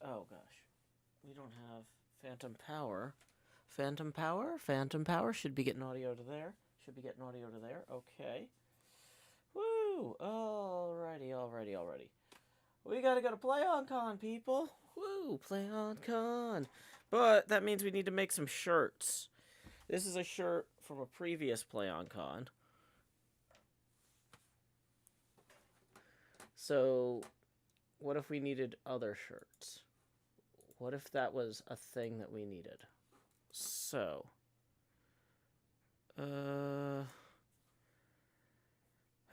Oh gosh, we don't have phantom power. Phantom power? Phantom power should be getting audio to there. Should be getting audio to there. Okay. Woo! Alrighty. We gotta go to PlayOnCon, people. Woo! PlayOnCon. But that means we need to make some shirts. This is a shirt from a previous PlayOnCon. So, what if we needed other shirts? What if that was a thing that we needed? So,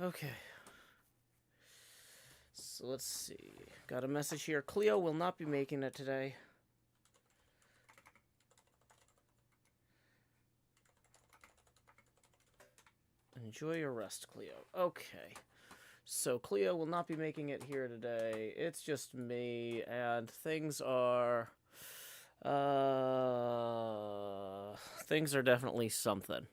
okay. So let's see. Got a message here. Cleo will not be making it today. Enjoy your rest, Cleo. Okay. So Cleo will not be making it here today. It's just me, and things are definitely something.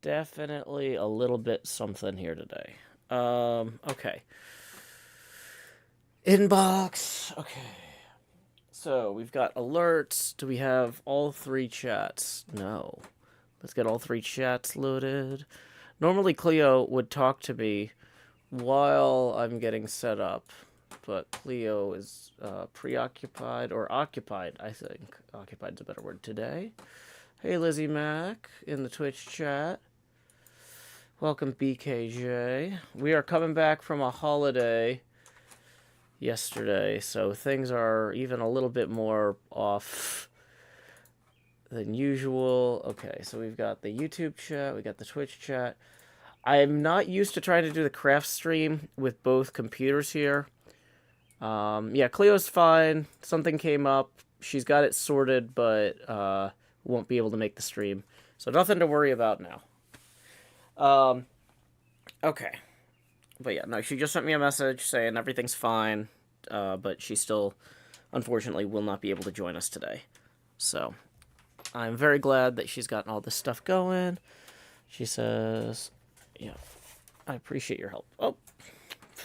Definitely a little bit something here today. Okay. Inbox. Okay. So we've got alerts. Do we have all three chats? No. Let's get all three chats loaded. Normally Cleo would talk to me while I'm getting set up, but Cleo is preoccupied or occupied, I think. Occupied's a better word today. Hey, Lizzie Mac in the Twitch chat. Welcome, BKJ. We are coming back from a holiday yesterday, so things are even a little bit more off than usual. Okay, so we've got the YouTube chat, we got the Twitch chat. I'm not used to trying to do the craft stream with both computers here. Yeah, Cleo's fine. Something came up. She's got it sorted, but won't be able to make the stream. So nothing to worry about now. Okay. But yeah, no, she just sent me a message saying everything's fine, but she still, unfortunately, will not be able to join us today. So, I'm very glad that she's gotten all this stuff going. She says, yeah, I appreciate your help. Oh,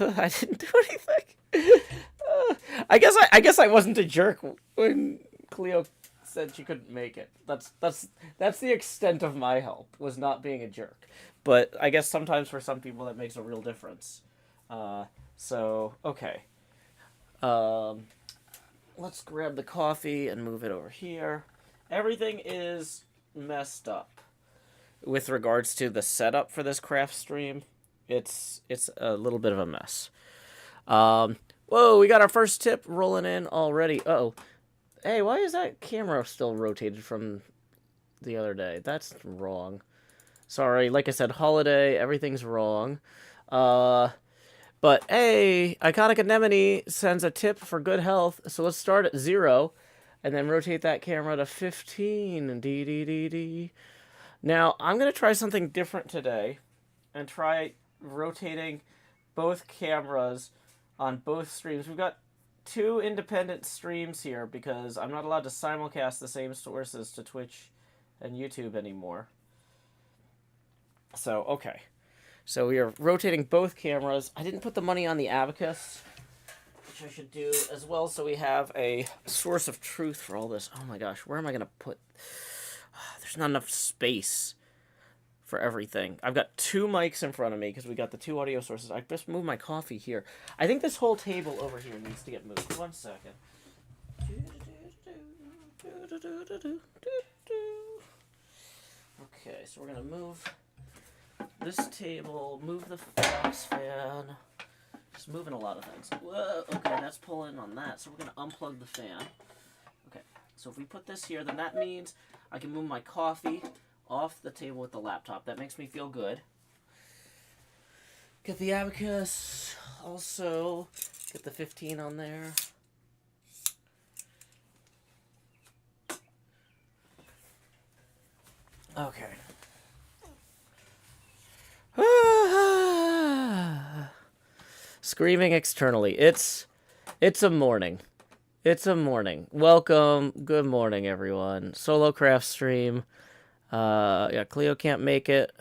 I didn't do anything. I guess I wasn't a jerk when Cleo said she couldn't make it. That's the extent of my help, was not being a jerk. But I guess sometimes for some people that makes a real difference. So, okay. Let's grab the coffee and move it over here. Everything is messed up with regards to the setup for this craft stream. It's a little bit of a mess. Whoa, we got our first tip rolling in already. Uh-oh. Hey, why is that camera still rotated from the other day? That's wrong. Sorry, like I said, holiday, everything's wrong. But hey, Iconic Anemone sends a tip for good health, so let's start at 0, and then rotate that camera to 15. D. Now, I'm going to try something different today, and try rotating both cameras on both streams. We've got 2 independent streams here, because I'm not allowed to simulcast the same sources to Twitch and YouTube anymore. So, okay. So we are rotating both cameras. I didn't put the money on the abacus, which I should do as well, so we have a source of truth for all this. Oh my gosh, where am I going to put... There's not enough space for everything. I've got 2 mics in front of me, because we got the 2 audio sources. I just moved my coffee here. I think this whole table over here needs to get moved. 1 second. Okay, so we're going to move... this table, move the Fox fan. Just moving a lot of things. Whoa, okay, that's pulling on that, so we're going to unplug the fan. Okay, so if we put this here, then that means I can move my coffee off the table with the laptop. That makes me feel good. Get the abacus. Also, get the 15 on there. Okay. Screaming externally. It's a morning. It's a morning. Welcome. Good morning, everyone. Solo craft stream. Yeah, Cleo can't make it.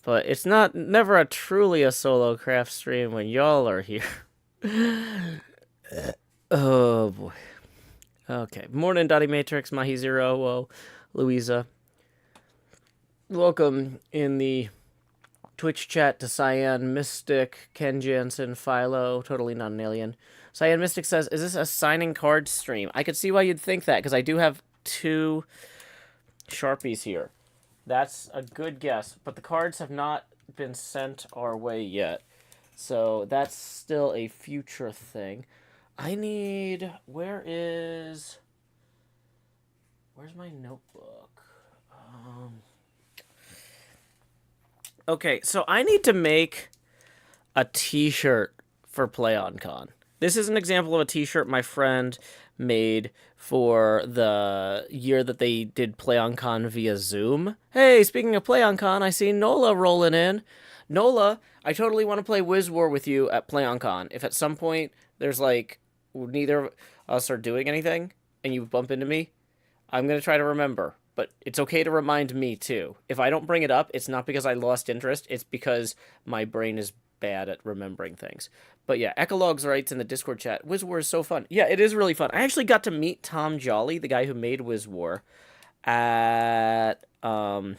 But it's never a truly a solo craft stream when y'all are here. Oh, Okay. Morning, Dotty Matrix, Mahi Zero, whoa, Louisa. Welcome in the Twitch chat to Cyan, Mystic, Ken Jansen, Philo, totally not an alien. Cyan Mystic says, is this a signing card stream? I could see why you'd think that, because I do have 2 Sharpies here. That's a good guess, but the cards have not been sent our way yet. So that's still a future thing. I need... Where's my notebook? Okay, so I need to make a t-shirt for PlayOnCon. This is an example of a t-shirt my friend made for the year that they did PlayOnCon via Zoom. Hey, speaking of PlayOnCon, I see Nola rolling in. Nola, I totally want to play Wiz War with you at PlayOnCon. If at some point there's like neither of us are doing anything and you bump into me, I'm going to try to remember. But it's okay to remind me too. If I don't bring it up, it's not because I lost interest. It's because my brain is bad at remembering things. But yeah, Ecologues writes in the Discord chat, Wiz War is so fun. Yeah, it is really fun. I actually got to meet Tom Jolly, the guy who made Wiz War, at was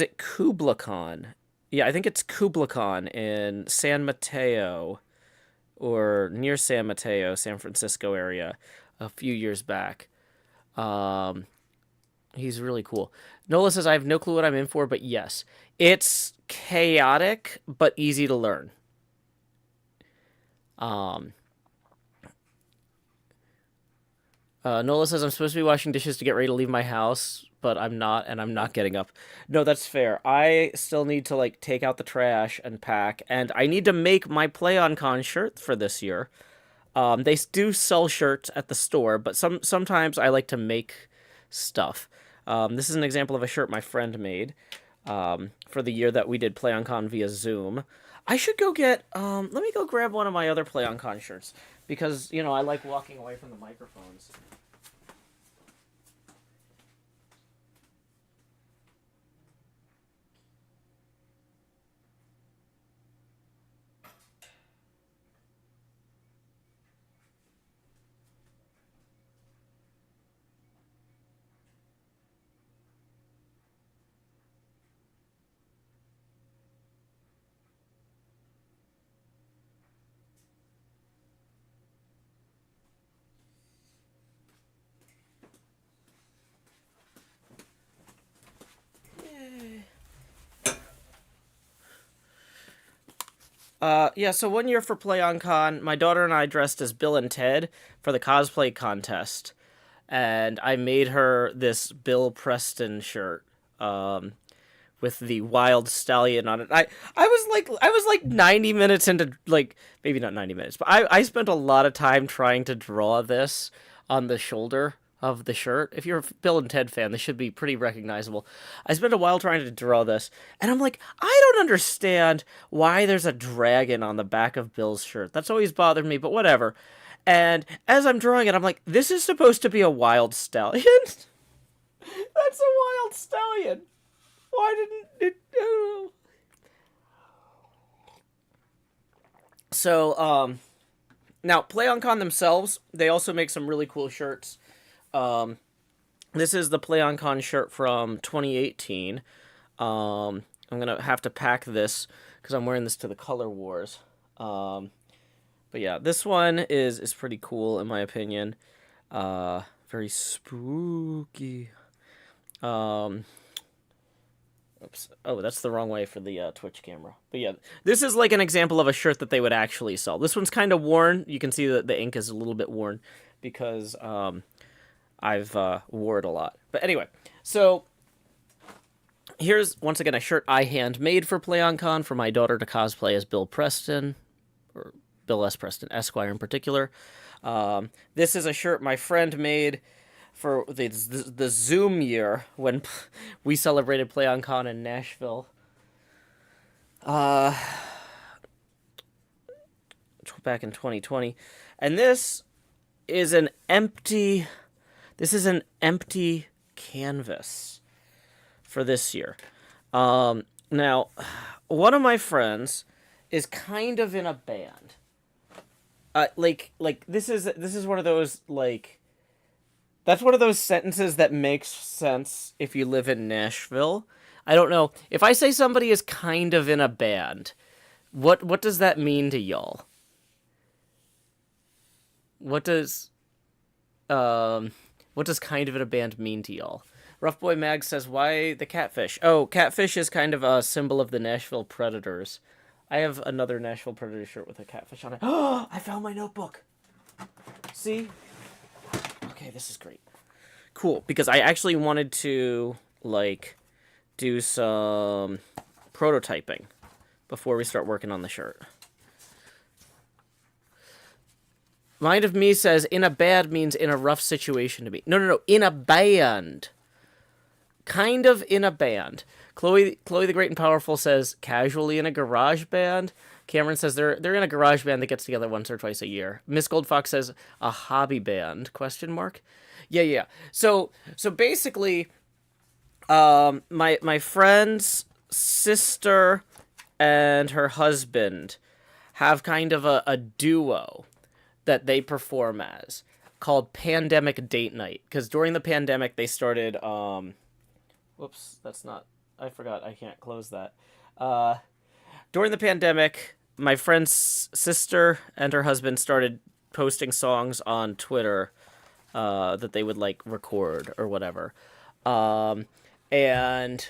it KublaCon? Yeah, I think it's KublaCon in San Mateo or near San Mateo, San Francisco area a few years back. He's really cool. Nola says, I have no clue what I'm in for, but yes. It's chaotic, but easy to learn. Nola says, I'm supposed to be washing dishes to get ready to leave my house, but I'm not, and I'm not getting up. No, that's fair. I still need to, like, take out the trash and pack, and I need to make my PlayOnCon shirt for this year. They do sell shirts at the store, but sometimes I like to make stuff. This is an example of a shirt my friend made for the year that we did PlayOnCon via Zoom. I should go get... let me go grab one of my other PlayOnCon shirts, because, you know, I like walking away from the microphones. Yeah, so one year for PlayOnCon, my daughter and I dressed as Bill and Ted for the cosplay contest. And I made her this Bill Preston shirt, with the wild stallion on it. I was like 90 minutes into, like, maybe not 90 minutes, but I spent a lot of time trying to draw this on the shoulder of the shirt. If you're a Bill and Ted fan, this should be pretty recognizable. I spent a while trying to draw this, and I'm like, I don't understand why there's a dragon on the back of Bill's shirt. That's always bothered me, but whatever. And as I'm drawing it, I'm like, this is supposed to be a wild stallion? That's a wild stallion. Why didn't it... Oh. So, now, PlayOnCon themselves, they also make some really cool shirts. This is the PlayOnCon shirt from 2018. I'm gonna have to pack this, because I'm wearing this to the Color Wars. But yeah, this one is pretty cool, in my opinion. Very spooky. Oops. Oh, that's the wrong way for the Twitch camera. But yeah, this is like an example of a shirt that they would actually sell. This one's kind of worn. You can see that the ink is a little bit worn because I've wore it a lot. But anyway, so here's, once again, a shirt I handmade for PlayOnCon for my daughter to cosplay as Bill Preston, or Bill S. Preston, Esquire in particular. This is a shirt my friend made for the Zoom year when we celebrated PlayOnCon in Nashville. Back in 2020. And this is an empty canvas for this year. Now, one of my friends is kind of in a band. like this is one of those like that's one of those sentences that makes sense if you live in Nashville. I don't know if I say somebody is kind of in a band. What does that mean to y'all? What does um what does kind of in a band mean to y'all? Rough Boy Mag says, "Why the catfish?" Oh, catfish is kind of a symbol of the Nashville Predators. I have another Nashville Predators shirt with a catfish on it. Oh, I found my notebook. See? Okay, this is great. Cool, because I actually wanted to like do some prototyping before we start working on the shirt. Mind of Me says, in a bad means in a rough situation to be. No. In a band. Kind of in a band. Chloe the Great and Powerful says, casually in a garage band. Cameron says they're in a garage band that gets together once or twice a year. Miss Goldfox says, a hobby band, question mark. Yeah. So basically, my friend's sister and her husband have kind of a duo that they perform as called Pandemic Date Night, because during the pandemic they started whoops, that's not, I forgot, I can't close that. During the pandemic, my friend's sister and her husband started posting songs on Twitter that they would like record or whatever. And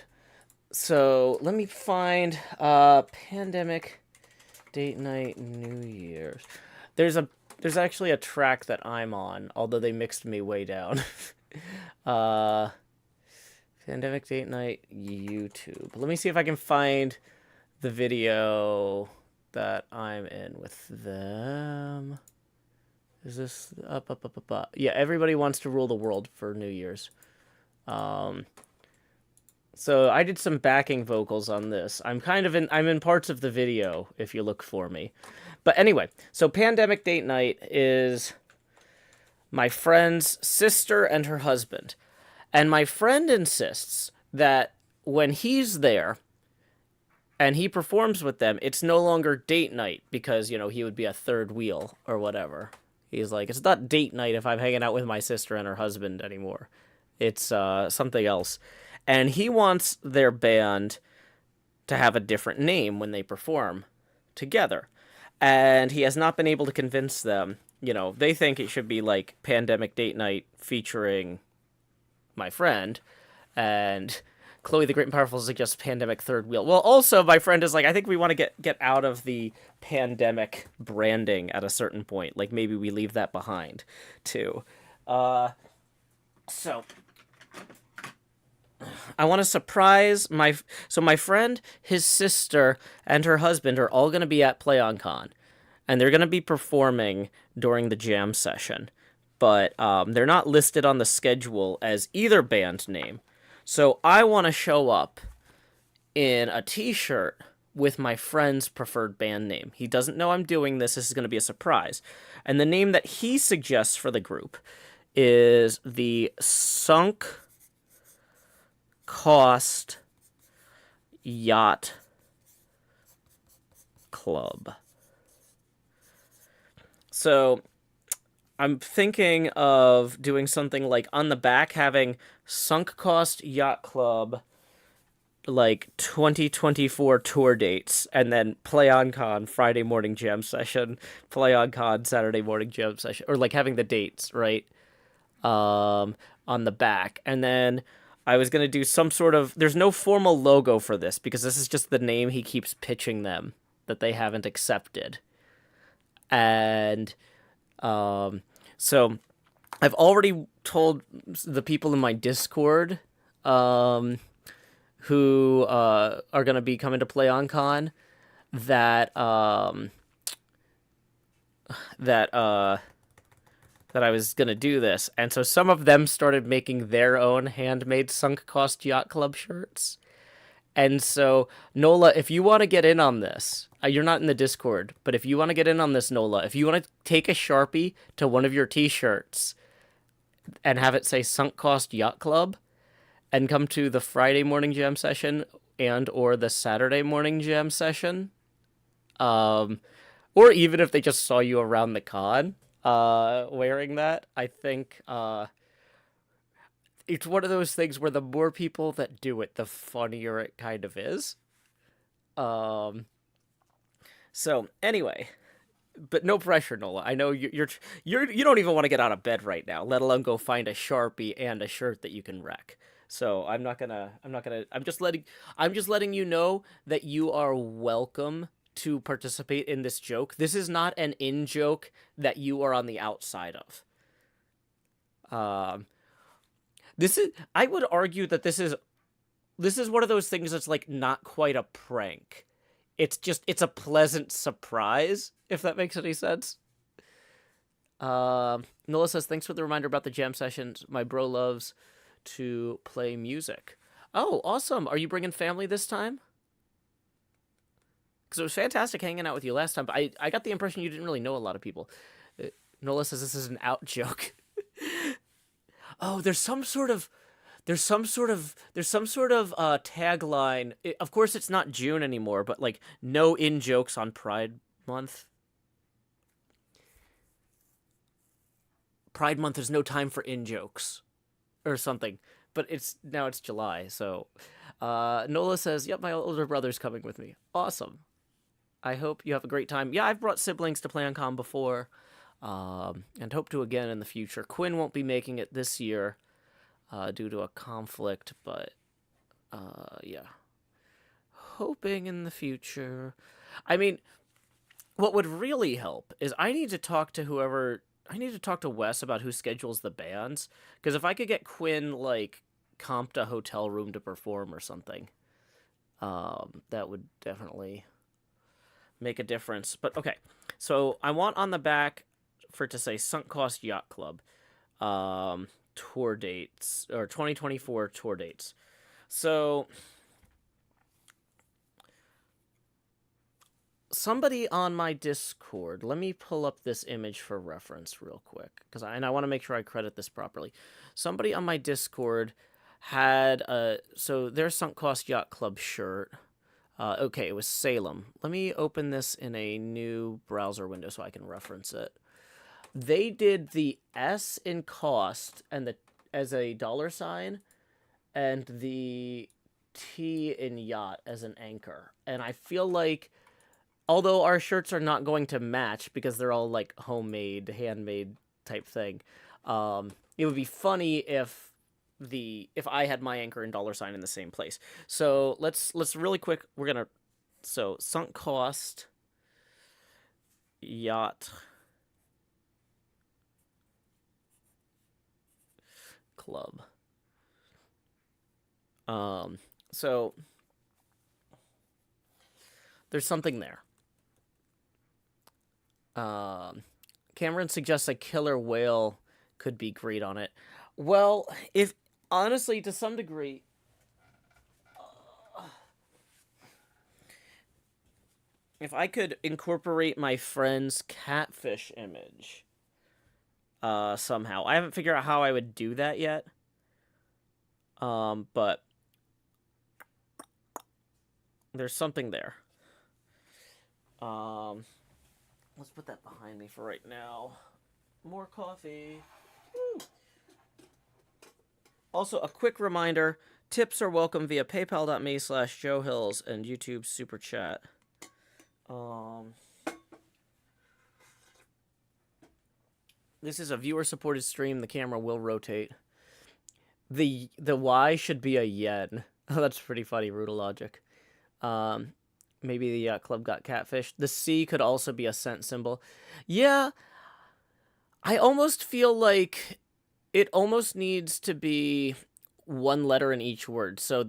so let me find Pandemic Date Night New Year's. There's actually a track that I'm on, although they mixed me way down. Pandemic Date Night YouTube. Let me see if I can find the video that I'm in with them. Is this up? Yeah, everybody wants to rule the world for New Year's. So I did some backing vocals on this. I'm in parts of the video if you look for me. But anyway, so Pandemic Date Night is my friend's sister and her husband. And my friend insists that when he's there and he performs with them, it's no longer date night because, he would be a third wheel or whatever. He's like, it's not date night if I'm hanging out with my sister and her husband anymore. It's something else. And he wants their band to have a different name when they perform together. And he has not been able to convince them. They think it should be like Pandemic Date Night featuring my friend, and Chloe the Great and Powerful suggests Pandemic Third Wheel. Well, also my friend is like, I think we want to get out of the pandemic branding at a certain point. Like maybe we leave that behind too. So I want to surprise my friend, his sister, and her husband are all going to be at PlayOnCon, and they're going to be performing during the jam session. But they're not listed on the schedule as either band name. So I want to show up in a t-shirt with my friend's preferred band name. He doesn't know I'm doing this. This is going to be a surprise. And the name that he suggests for the group is the Sunk Cost Yacht Club. So I'm thinking of doing something like on the back having Sunk Cost Yacht Club, like 2024 tour dates, and then PlayOnCon Friday morning jam session, PlayOnCon Saturday morning jam session, or like having the dates, right? On the back. And then I was going to do some sort of, there's no formal logo for this because this is just the name he keeps pitching them that they haven't accepted. And so I've already told the people in my Discord who are going to be coming to PlayOnCon that that I was going to do this. And so some of them started making their own handmade Sunk Cost Yacht Club shirts. And so, Nola, if you want to get in on this, you're not in the Discord, but if you want to get in on this, Nola, if you want to take a Sharpie to one of your t-shirts and have it say Sunk Cost Yacht Club and come to the Friday morning jam session and or the Saturday morning jam session, Or even if they just saw you around the con wearing that, I think it's one of those things where the more people that do it, the funnier it kind of is. Um, so anyway, but no pressure, Nola. I know you don't even want to get out of bed right now, let alone go find a Sharpie and a shirt that you can wreck. So I'm just letting you know that you are welcome to participate in this joke. This is not an in joke that you are on the outside of. Um, this is I would argue that this is one of those things that's like not quite a prank. It's a pleasant surprise, if that makes any sense. Nola says, thanks for the reminder about the jam sessions. My bro loves to play music. Oh, awesome. Are you bringing family this time? Because it was fantastic hanging out with you last time, but I got the impression you didn't really know a lot of people. Nola says this is an out joke. Oh, there's some sort of tagline. Of course, it's not June anymore, but like no in jokes on Pride Month. Pride Month is no time for in jokes or something. But it's July, so Nola says, "Yep, my older brother's coming with me. Awesome. I hope you have a great time. Yeah, I've brought siblings to PlanCon before, and hope to again in the future. Quinn won't be making it this year due to a conflict, but yeah, hoping in the future. I mean, what would really help is I need to talk to whoever. I need to talk to Wes about who schedules the bands, because if I could get Quinn like comped a hotel room to perform or something, that would definitely make a difference. But okay, so I want on the back for it to say Sunk Cost Yacht Club, tour dates or 2024 tour dates. So somebody on my Discord, let me pull up this image for reference real quick, because I want to make sure I credit this properly. Somebody on my Discord had so their Sunk Cost Yacht Club shirt. Okay, it was Salem. Let me open this in a new browser window so I can reference it. They did the S in cost and the as a dollar sign, and the T in yacht as an anchor. And I feel like, although our shirts are not going to match because they're all like homemade, handmade type thing, it would be funny if I had my anchor and dollar sign in the same place. So let's really quick. So Sunk Cost Yacht Club. So there's something there. Cameron suggests a killer whale could be great on it. Well, if honestly, to some degree, if I could incorporate my friend's catfish image, somehow, I haven't figured out how I would do that yet. But there's something there. Let's put that behind me for right now. More coffee. Woo. Also, a quick reminder, tips are welcome via paypal.me/JoeHills and YouTube Super Chat. This is a viewer-supported stream. The camera will rotate. The Y should be a yen. Oh, that's pretty funny, Rutal Logic. Maybe the club got catfished. The C could also be a cent symbol. Yeah, I almost feel like it almost needs to be one letter in each word. So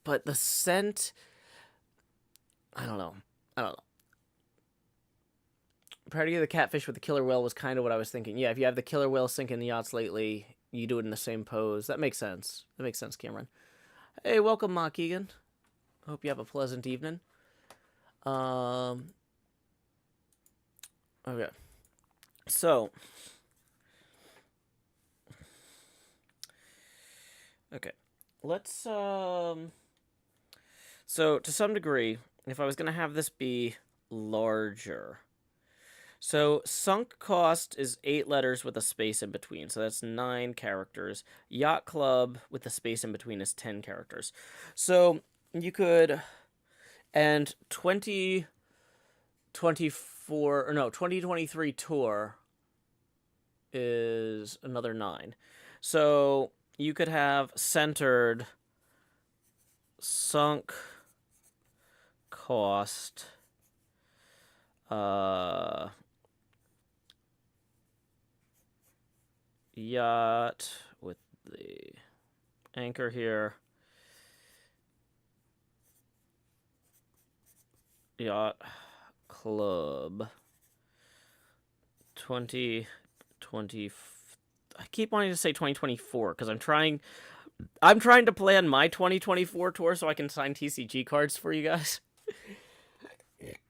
but the cent, I don't know. Party of the catfish with the killer whale was kind of what I was thinking. Yeah, if you have the killer whale sinking the yachts lately, you do it in the same pose. That makes sense. That makes sense, Cameron. Hey, welcome, Ma Keegan. Hope you have a pleasant evening. Okay. So. Okay. Let's, So, to some degree, if I was going to have this be larger, So sunk cost is 8 letters with a space in between. So that's 9 characters. Yacht club with the space in between is 10 characters. So you could, and 2024, or no, 2023 tour is another 9. So you could have centered sunk cost yacht with the anchor here. Yacht club 2020. I keep wanting to say 2024 because I'm trying to plan my 2024 tour so I can sign TCG cards for you guys.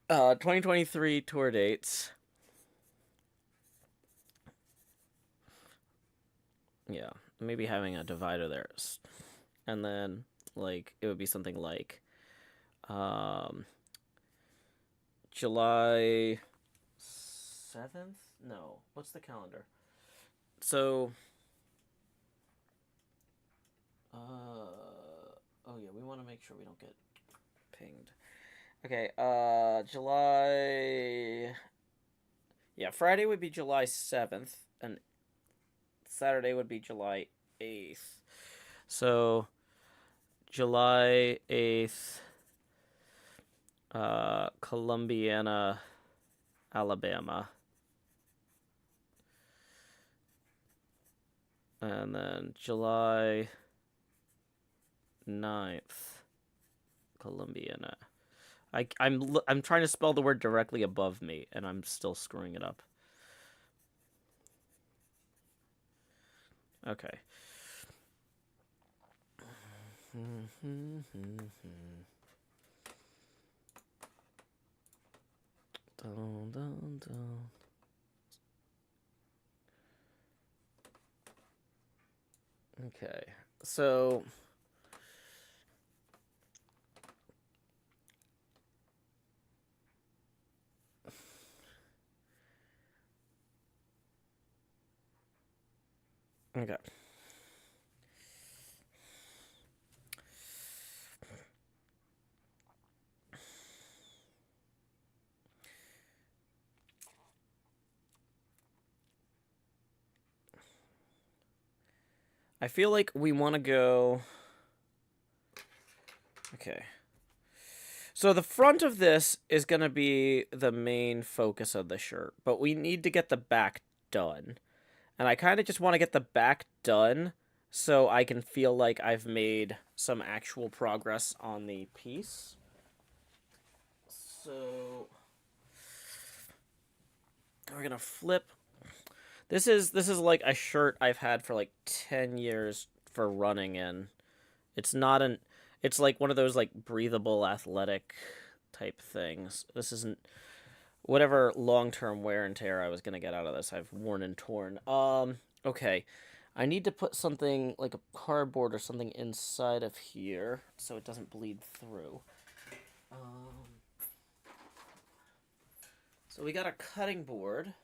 2023 tour dates. Yeah, maybe having a divider there. And then, like, it would be something like July 7th? No. What's the calendar? So, oh yeah, we want to make sure we don't get pinged. Okay, July. Yeah, Friday would be July 7th, and Saturday would be July 8th. So, July 8th, Columbiana, Alabama. And then July 9th, Columbiana. I'm trying to spell the word directly above me, and I'm still screwing it up. Okay. Dun, dun, dun. Okay, so okay. I feel like we want to go. Okay. So the front of this is going to be the main focus of the shirt, but we need to get the back done. And I kind of just want to get the back done so I can feel like I've made some actual progress on the piece. So we're going to flip. This is like a shirt I've had for like 10 years for running in. It's like one of those like breathable athletic type things. This isn't whatever long-term wear and tear I was going to get out of this. I've worn and torn. Okay. I need to put something like a cardboard or something inside of here so it doesn't bleed through. So we got a cutting board.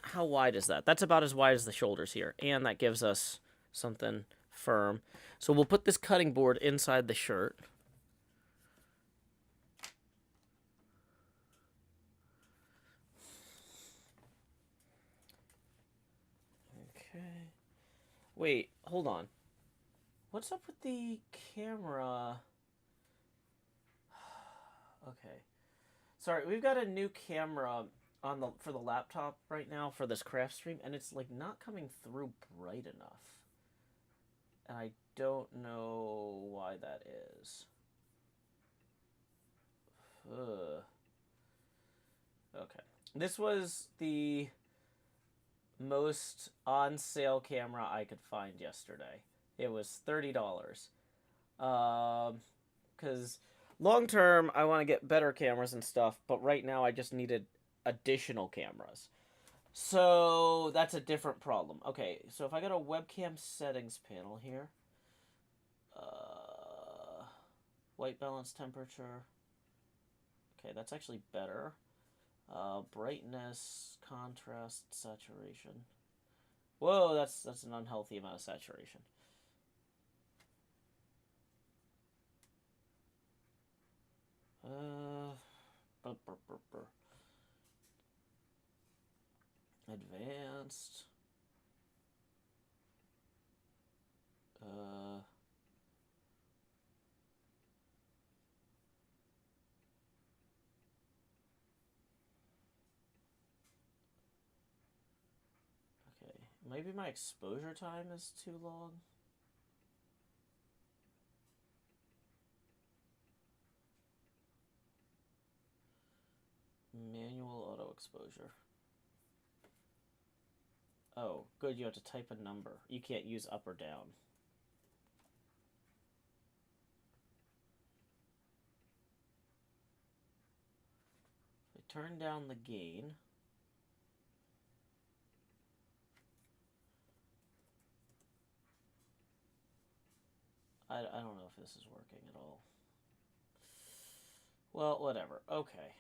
How wide is that? That's about as wide as the shoulders here, and that gives us something firm. So we'll put this cutting board inside the shirt. Okay. Wait, hold on. What's up with the camera? Okay. Sorry, we've got a new camera for the laptop right now for this craft stream, and it's like not coming through bright enough. And I don't know why that is. Ugh. Okay. This was the most on sale camera I could find yesterday. It was $30. Because long term, I want to get better cameras and stuff, but right now I just needed additional cameras. So that's a different problem. Okay, so if I go to webcam settings panel here, white balance temperature. Okay, that's actually better. Brightness, contrast, saturation. Whoa, that's an unhealthy amount of saturation. Burr, burr, burr, burr. Advanced. Okay, maybe my exposure time is too long. Manual auto exposure. Oh, good, you have to type a number. You can't use up or down. I turn down the gain. I don't know if this is working at all. Well, whatever. Okay.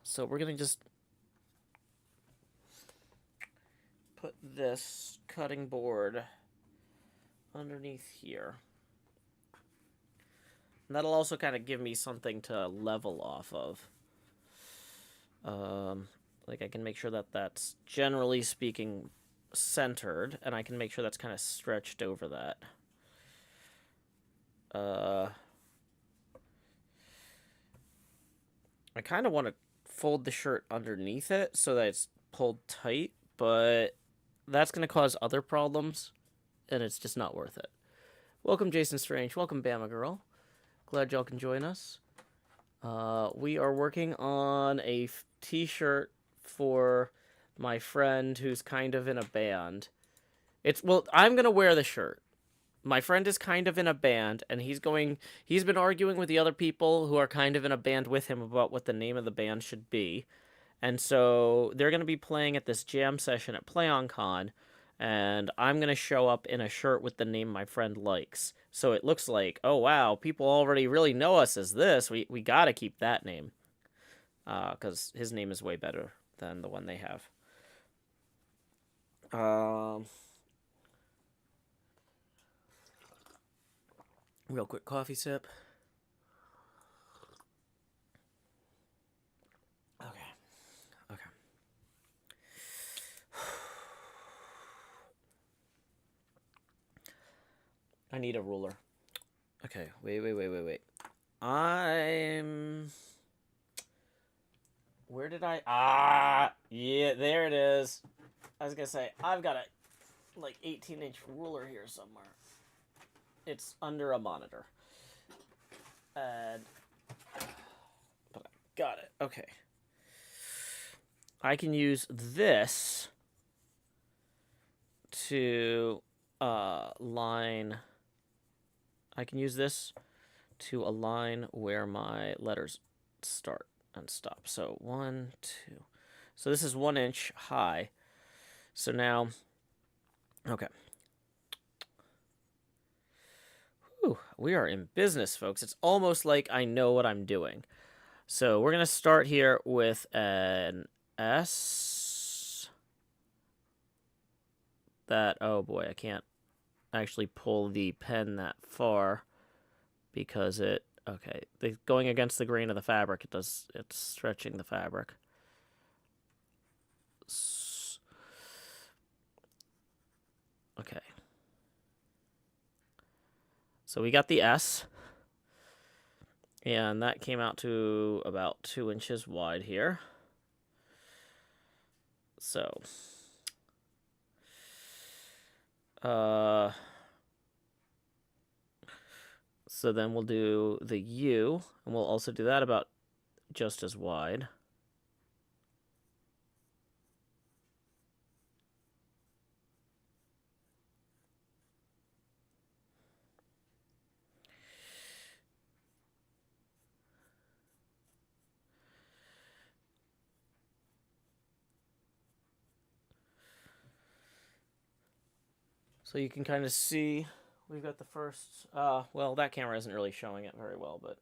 So we're going to just put this cutting board underneath here. And that'll also kind of give me something to level off of. Like I can make sure that that's, generally speaking, centered, and I can make sure that's kind of stretched over that. I kind of want to fold the shirt underneath it so that it's pulled tight, but that's going to cause other problems, and it's just not worth it. Welcome, Jason Strange. Welcome, Bama Girl. Glad y'all can join us. We are working on a t-shirt for my friend who's kind of in a band. Well, I'm going to wear the shirt. My friend is kind of in a band, and he's been arguing with the other people who are kind of in a band with him about what the name of the band should be. And so they're going to be playing at this jam session at PlayOnCon, and I'm going to show up in a shirt with the name my friend likes. So it looks like, oh wow, people already really know us as this. We got to keep that name. Because his name is way better than the one they have. Real quick coffee sip. Okay. I need a ruler. Okay, wait. Where did I... Yeah, there it is. I was gonna say, I've got a, 18-inch ruler here somewhere. It's under a monitor. But I got it. Okay. I can use this to line... I can use this to align where my letters start and stop. So 1, 2. So this is 1 inch high. So now, okay. Whew, we are in business, folks. It's almost like I know what I'm doing. So we're going to start here with an S. Oh boy, I can't actually pull the pen that far because going against the grain of the fabric, it's stretching the fabric. Okay. So we got the S. And that came out to about 2 inches wide here. So then we'll do the U, and we'll also do that about just as wide. So you can kind of see we've got the first. Well, that camera isn't really showing it very well, but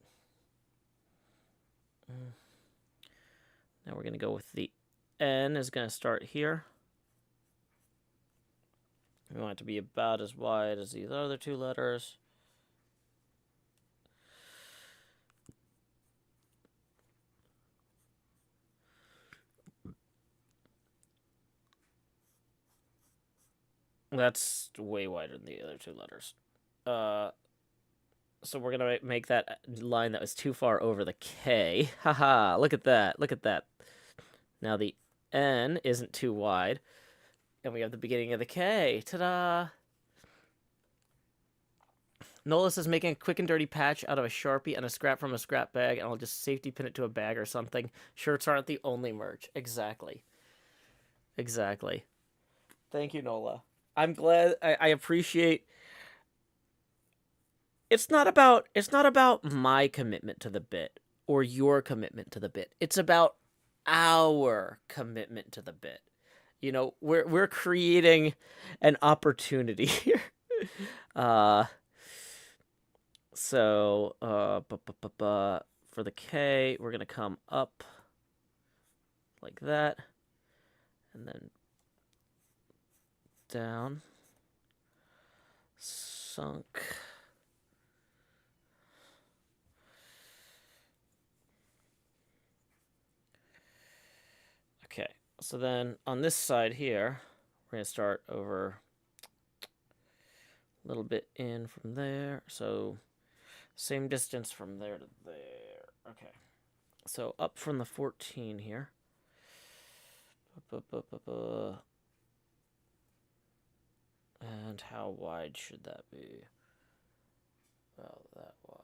now we're gonna go with the N is gonna start here. We want it to be about as wide as these other two letters. That's way wider than the other two letters. So we're gonna make that line that was too far over the K. Haha, look at that. Look at that. Now the N isn't too wide. And we have the beginning of the K. Ta-da! Nola says making a quick and dirty patch out of a Sharpie and a scrap from a scrap bag, and I'll just safety pin it to a bag or something. Shirts aren't the only merch. Exactly. Exactly. Thank you, Nola. I'm glad. I appreciate. It's not about my commitment to the bit or your commitment to the bit. It's about our commitment to the bit. You know, we're creating an opportunity here. So for the K, we're gonna come up like that, and then down, sunk. Okay, so then on this side here, we're gonna start over a little bit in from there. So same distance from there to there. Okay, so up from the 14 here. And how wide should that be? About that wide.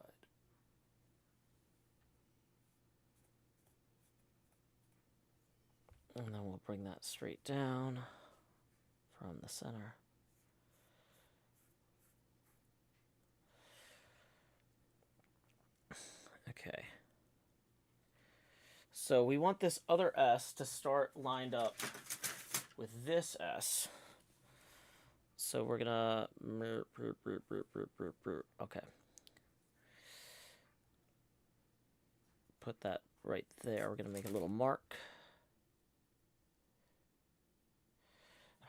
And then we'll bring that straight down from the center. Okay. So we want this other S to start lined up with this S. So we're gonna... Okay. Put that right there. We're gonna make a little mark.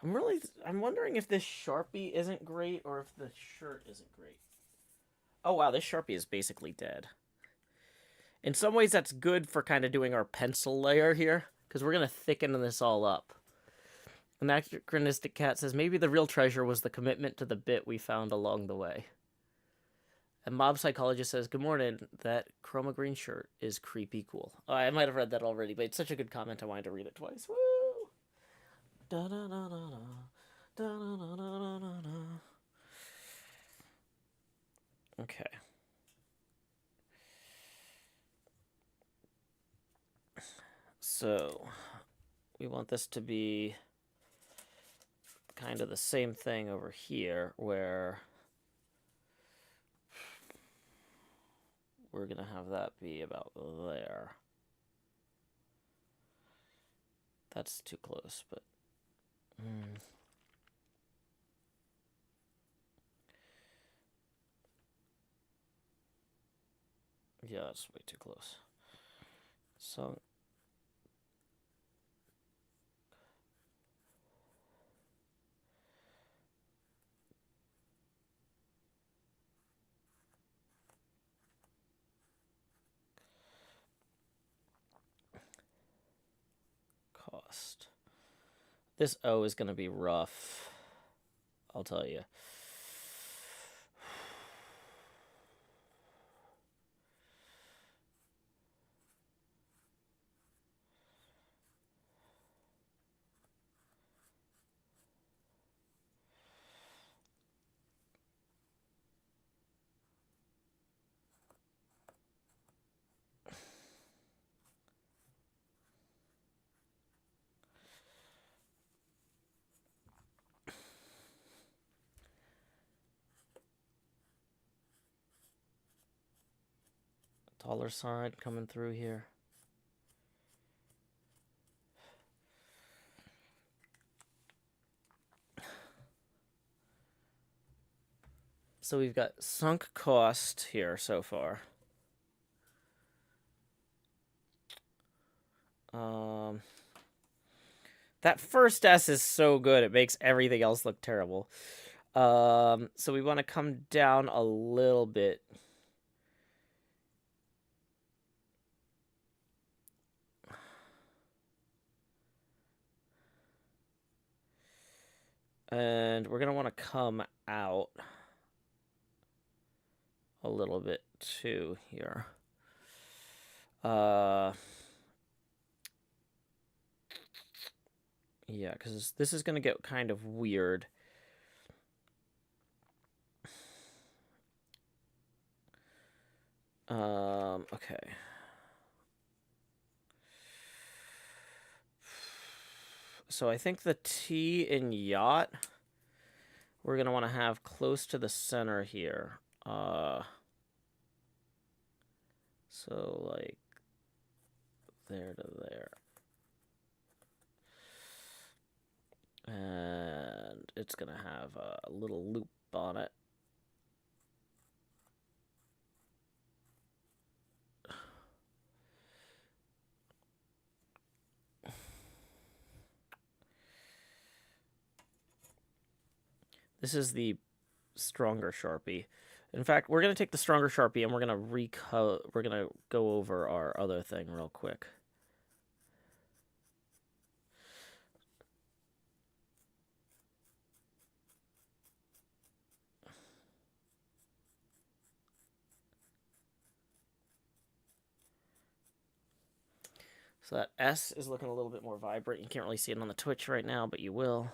I'm wondering if this Sharpie isn't great or if the shirt isn't great. Oh wow, this Sharpie is basically dead. In some ways that's good for kind of doing our pencil layer here, because we're going to thicken this all up. Anachronistic Cat says, maybe the real treasure was the commitment to the bit we found along the way. And Mob Psychologist says, good morning, that chroma green shirt is creepy cool. Oh, I might have read that already, but it's such a good comment I wanted to read it twice. Woo! Da-da-da-da-da. Da-da-da-da-da-da. Okay. So, we want this to be kind of the same thing over here, where we're going to have that be about there. That's too close, but... yeah, that's way too close. So... cost. This O is going to be rough, I'll tell you. Dollar sign coming through here. So we've got sunk cost here so far. That first S is so good, it makes everything else look terrible. So we want to come down a little bit. And we're going to want to come out a little bit too here. Yeah, because this is going to get kind of weird. Okay. So I think the T in yacht, we're going to want to have close to the center here. So like there to there. And it's going to have a little loop on it. This is the stronger Sharpie. In fact, we're going to take the stronger Sharpie and we're going to go over our other thing real quick. So that S is looking a little bit more vibrant. You can't really see it on the Twitch right now, but you will.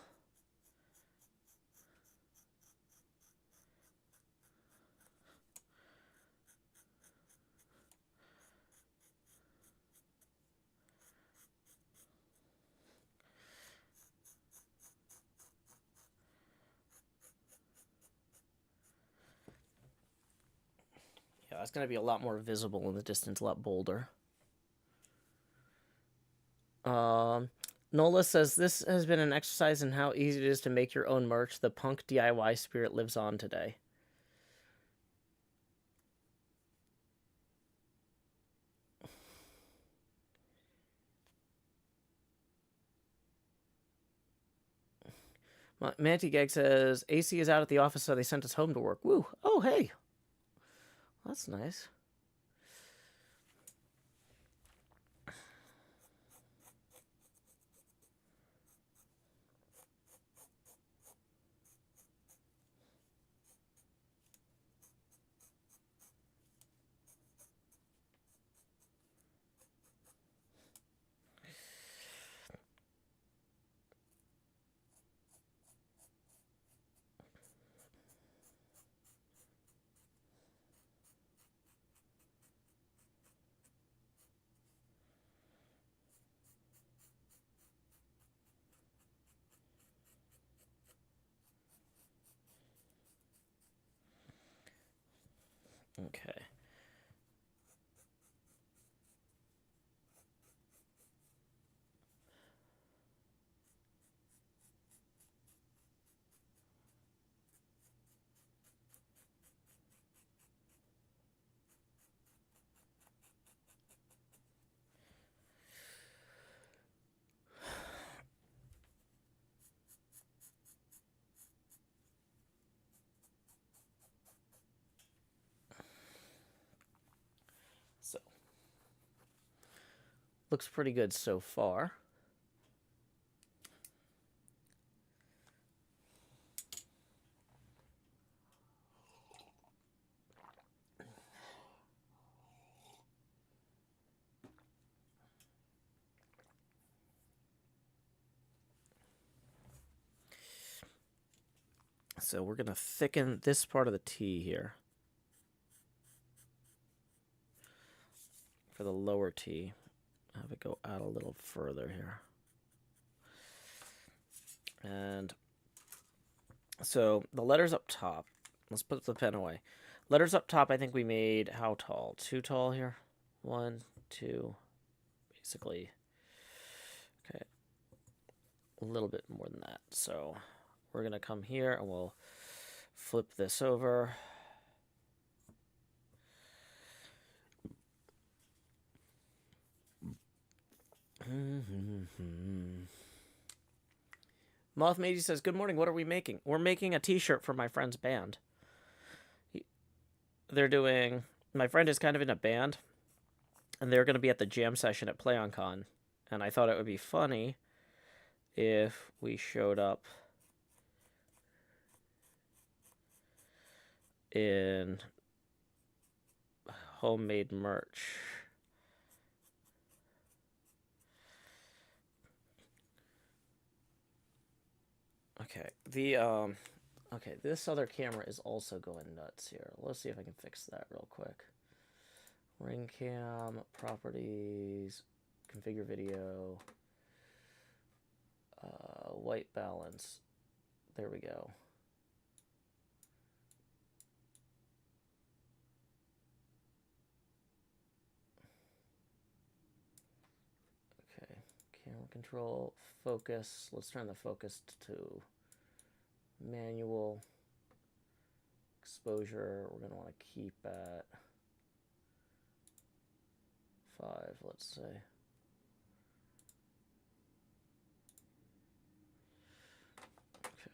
Yeah, it's going to be a lot more visible in the distance, a lot bolder. Nola says, this has been an exercise in how easy it is to make your own merch. The punk DIY spirit lives on today. Manty Gag says, AC is out at the office, so they sent us home to work. Woo. Oh, hey. That's nice. Okay. So, looks pretty good so far. So we're going to thicken this part of the T here. For the lower T. Have it go out a little further here. And so the letters up top. Let's put the pen away. Letters up top, I think we made how tall? Too tall here? 1, 2, basically. Okay. A little bit more than that. So we're going to come here and we'll flip this over. Moth Matey says, "Good morning. What are we making? We're making a T-shirt for my friend's band. They're doing. My friend is kind of in a band, and they're going to be at the jam session at PlayOnCon. And I thought it would be funny if we showed up in homemade merch." Okay, okay, this other camera is also going nuts here. Let's see if I can fix that real quick. Ring cam, properties, configure video, white balance. There we go. Okay, camera control, focus. Let's turn the focus to manual. Exposure, we're going to want to keep at 5, let's say. Okay.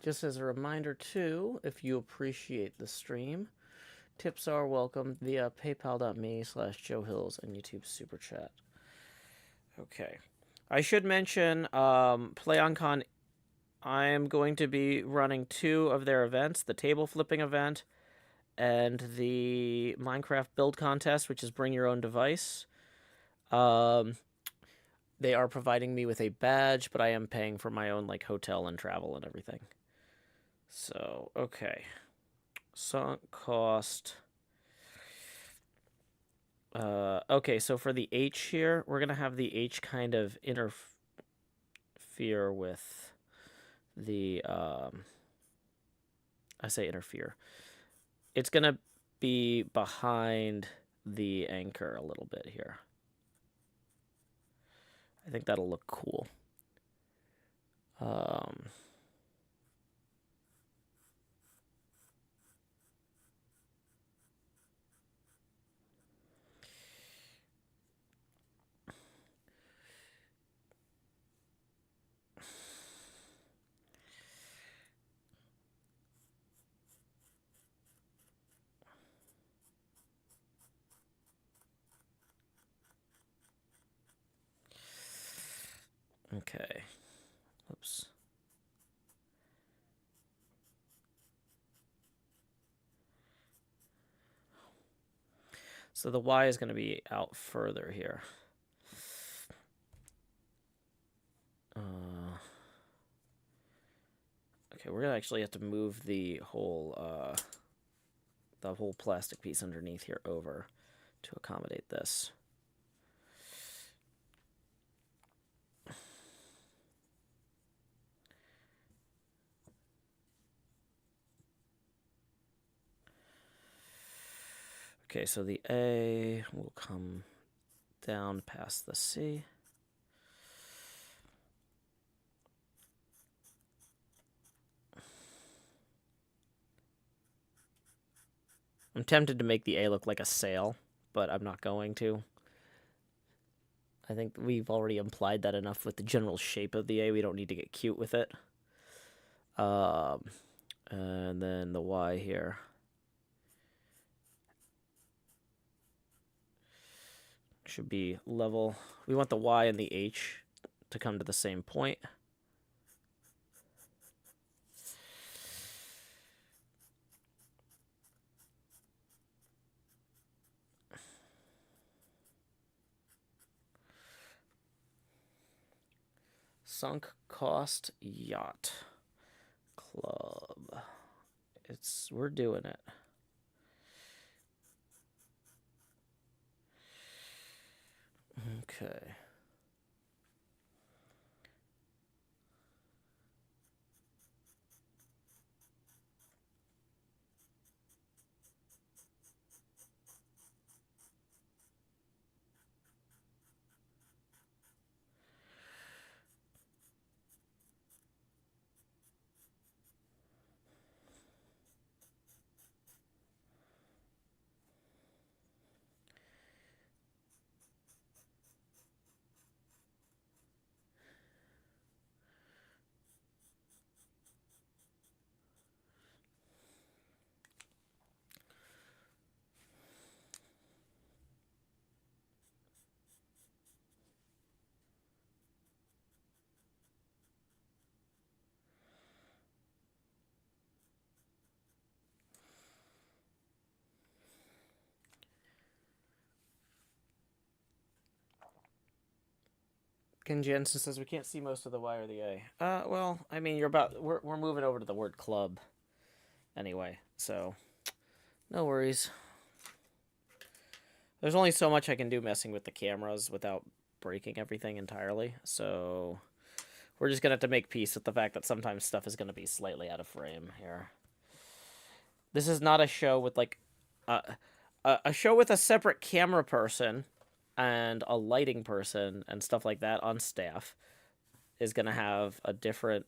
Just as a reminder, too, if you appreciate the stream, tips are welcome via paypal.me/Joe Hills and YouTube Super Chat. Okay. I should mention, PlayOnCon, I'm going to be running 2 of their events, the table flipping event and the Minecraft build contest, which is bring your own device. They are providing me with a badge, but I am paying for my own like hotel and travel and everything. So, okay. Sunk cost. Okay, so for the H here, we're going to have the H kind of interfere with the, I say interfere. It's going to be behind the anchor a little bit here. I think that'll look cool. Okay. Oops. So the Y is going to be out further here. Okay, we're going to actually have to move the whole plastic piece underneath here over to accommodate this. Okay, so the A will come down past the C. I'm tempted to make the A look like a sail, but I'm not going to. I think we've already implied that enough with the general shape of the A. We don't need to get cute with it. And then the Y here. Should be level. We want the Y and the H to come to the same point. Sunk cost yacht club. We're doing it. Okay. Ken Jensen says we can't see most of the Y or the A. Well, I mean, we're moving over to the word club anyway, so no worries. There's only so much I can do messing with the cameras without breaking everything entirely, so we're just gonna have to make peace with the fact that sometimes stuff is gonna be slightly out of frame here. This is not a show with like a show with a separate camera person and a lighting person and stuff like that on staff is going to have a different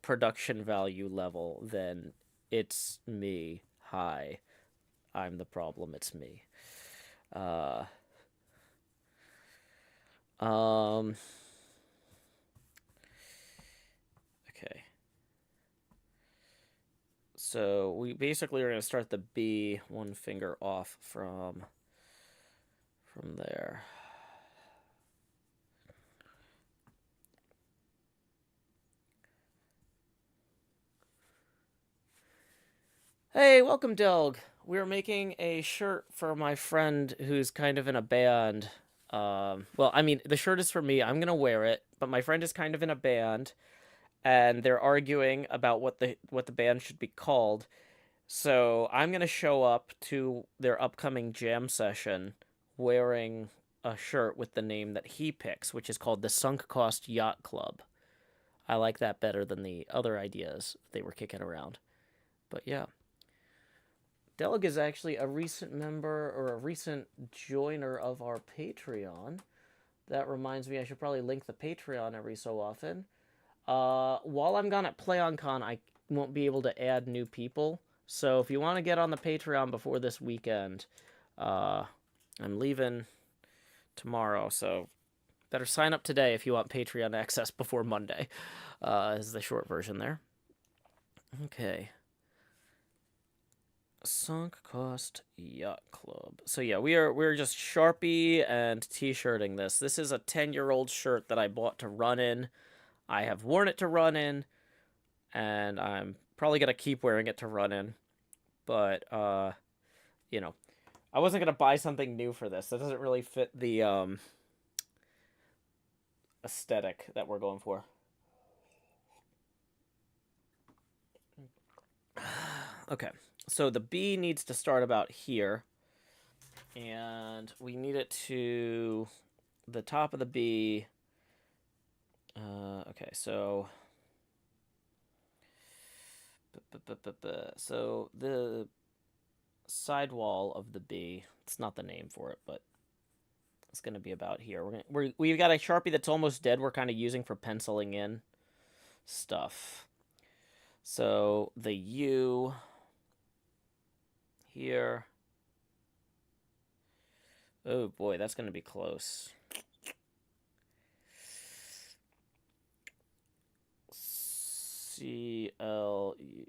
production value level than it's me. Hi, I'm the problem. It's me. Okay. So we basically are going to start the B one finger off from there. Hey, welcome, Delg. We're making a shirt for my friend who's kind of in a band. Well, I mean, the shirt is for me. I'm gonna wear it, but my friend is kind of in a band, and they're arguing about what the band should be called. So I'm gonna show up to their upcoming jam session wearing a shirt with the name that he picks, which is called the Sunk Cost Yacht Club. I like that better than the other ideas they were kicking around. But yeah. Deleg is actually a recent member or a recent joiner of our Patreon. That reminds me I should probably link the Patreon every so often. While I'm gone at PlayOnCon, I won't be able to add new people. So if you want to get on the Patreon before this weekend, I'm leaving tomorrow, so better sign up today if you want Patreon access before Monday, is the short version there. Okay. Sunk Cost Yacht Club. So yeah, we're just Sharpie and t-shirting this. This is a 10-year-old shirt that I bought to run in. I have worn it to run in, and I'm probably gonna keep wearing it to run in. But you know, I wasn't gonna buy something new for this. That doesn't really fit the aesthetic that we're going for. Okay. So the B needs to start about here, and we need it to the top of the B. Okay, so the sidewall of the B, it's not the name for it, but it's going to be about here. We've got a Sharpie that's almost dead we're kind of using for penciling in stuff. So the U here. Oh boy, that's going to be close. C-L-E.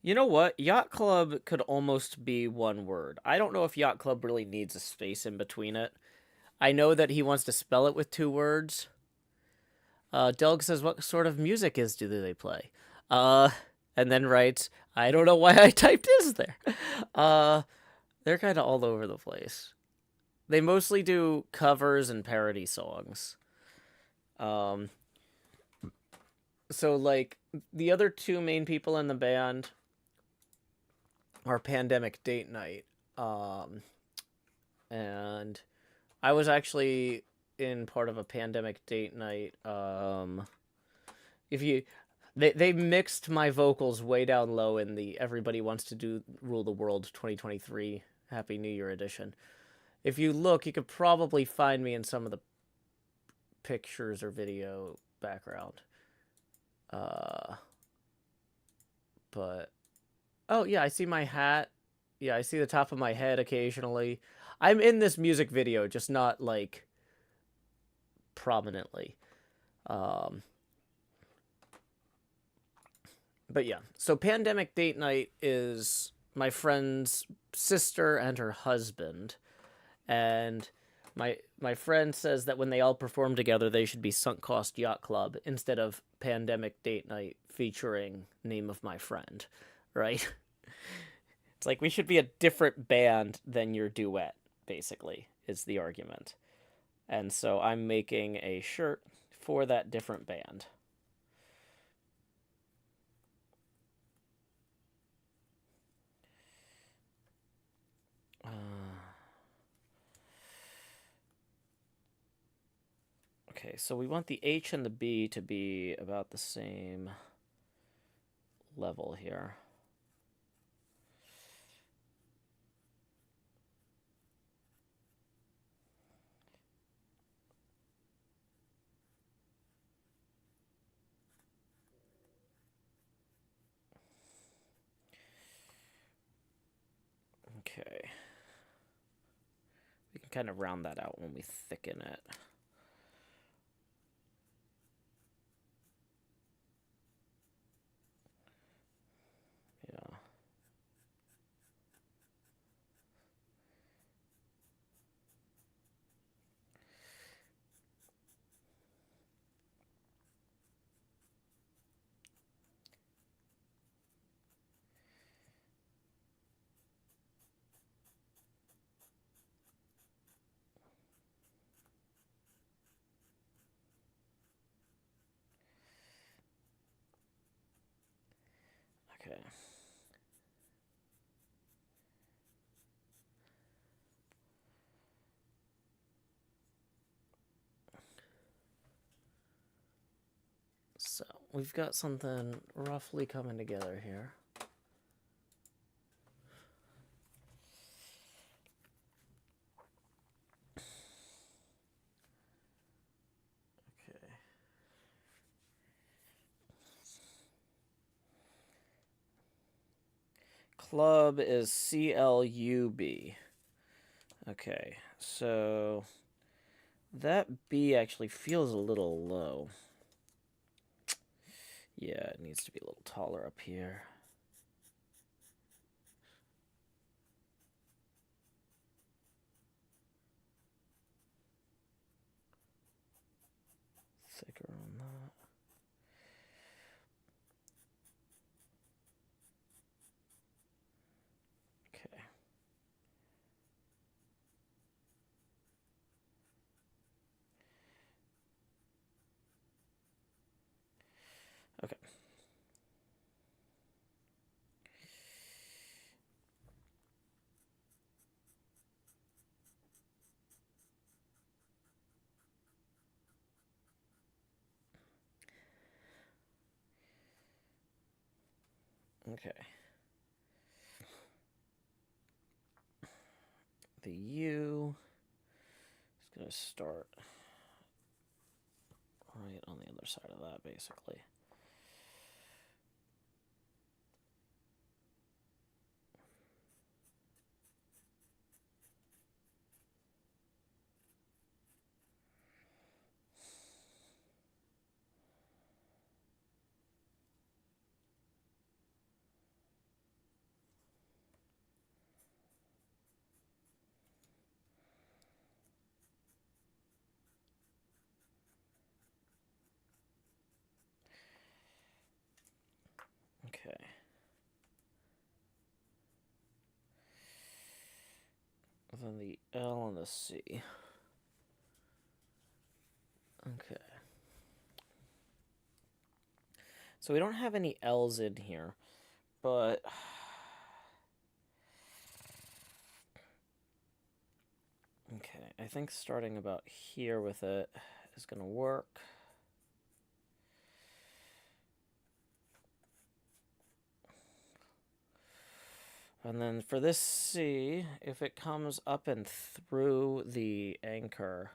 You know what? Yacht Club could almost be one word. I don't know if Yacht Club really needs a space in between it. I know that he wants to spell it with 2 words. Delg says, what sort of music do they play? And then writes, I don't know why I typed is there. They're kind of all over the place. They mostly do covers and parody songs. So, like, the other 2 main people in the band are Pandemic Date Night. And I was actually in part of a Pandemic Date Night. They mixed my vocals way down low in the Everybody Wants to Rule the World 2023 Happy New Year edition. If you look, you could probably find me in some of the pictures or video background. But oh yeah, I see my hat. Yeah, I see the top of my head occasionally. I'm in this music video, just not like prominently. But yeah, so Pandemic Date Night is my friend's sister and her husband, and My friend says that when they all perform together, they should be Sunk Cost Yacht Club instead of Pandemic Date Night featuring Name of My Friend, right? It's like we should be a different band than your duet, basically, is the argument. And so I'm making a shirt for that different band. Okay, so we want the H and the B to be about the same level here. Okay. We can kind of round that out when we thicken it. Yeah. Okay. So we've got something roughly coming together here. Okay. Club is CLUB. Okay, so that B actually feels a little low. Yeah, it needs to be a little taller up here. Thicker on that. Okay. Okay. Okay. The U is going to start right on the other side of that, basically. Okay. Then the L and the C. Okay. So we don't have any L's in here, but okay, I think starting about here with it is going to work. And then for this C, if it comes up and through the anchor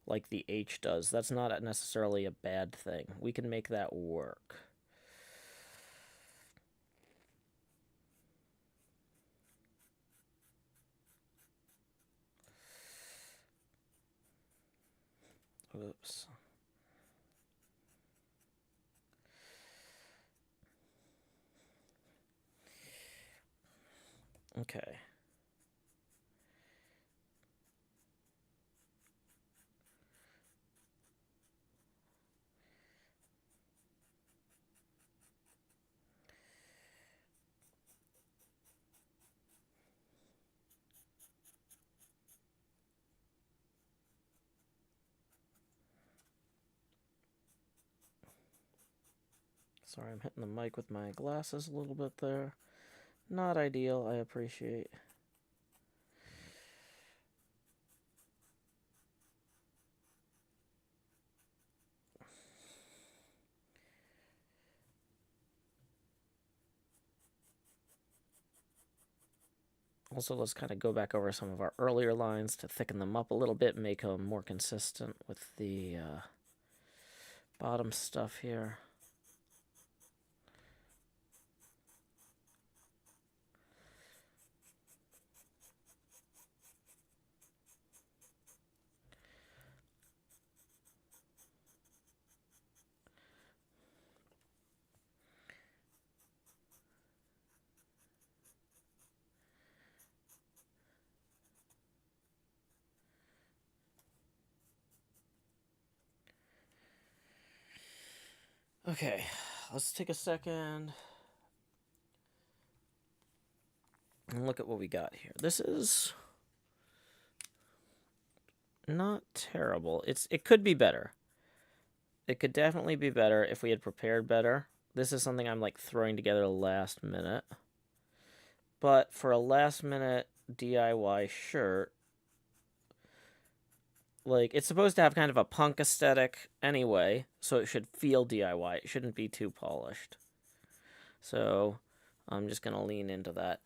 like the H does, that's not necessarily a bad thing. We can make that work. Oops. Okay. Sorry, I'm hitting the mic with my glasses a little bit there. Not ideal, I appreciate. Also, let's kind of go back over some of our earlier lines to thicken them up a little bit, make them more consistent with the bottom stuff here. Okay, let's take a second and look at what we got here. This is not terrible. It could be better. It could definitely be better if we had prepared better. This is something I'm like throwing together last minute. But for a last minute DIY shirt, like, it's supposed to have kind of a punk aesthetic anyway, so it should feel DIY. It shouldn't be too polished. So I'm just going to lean into that.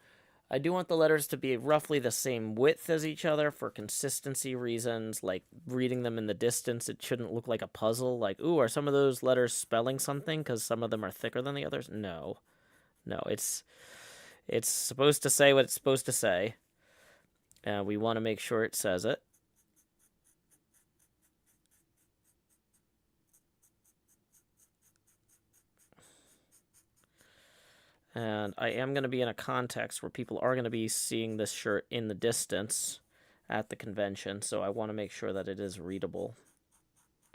I do want the letters to be roughly the same width as each other for consistency reasons, like reading them in the distance. It shouldn't look like a puzzle, like, ooh, are some of those letters spelling something because some of them are thicker than the others? No. No, it's supposed to say what it's supposed to say. And we want to make sure it says it. And I am going to be in a context where people are going to be seeing this shirt in the distance at the convention, so I want to make sure that it is readable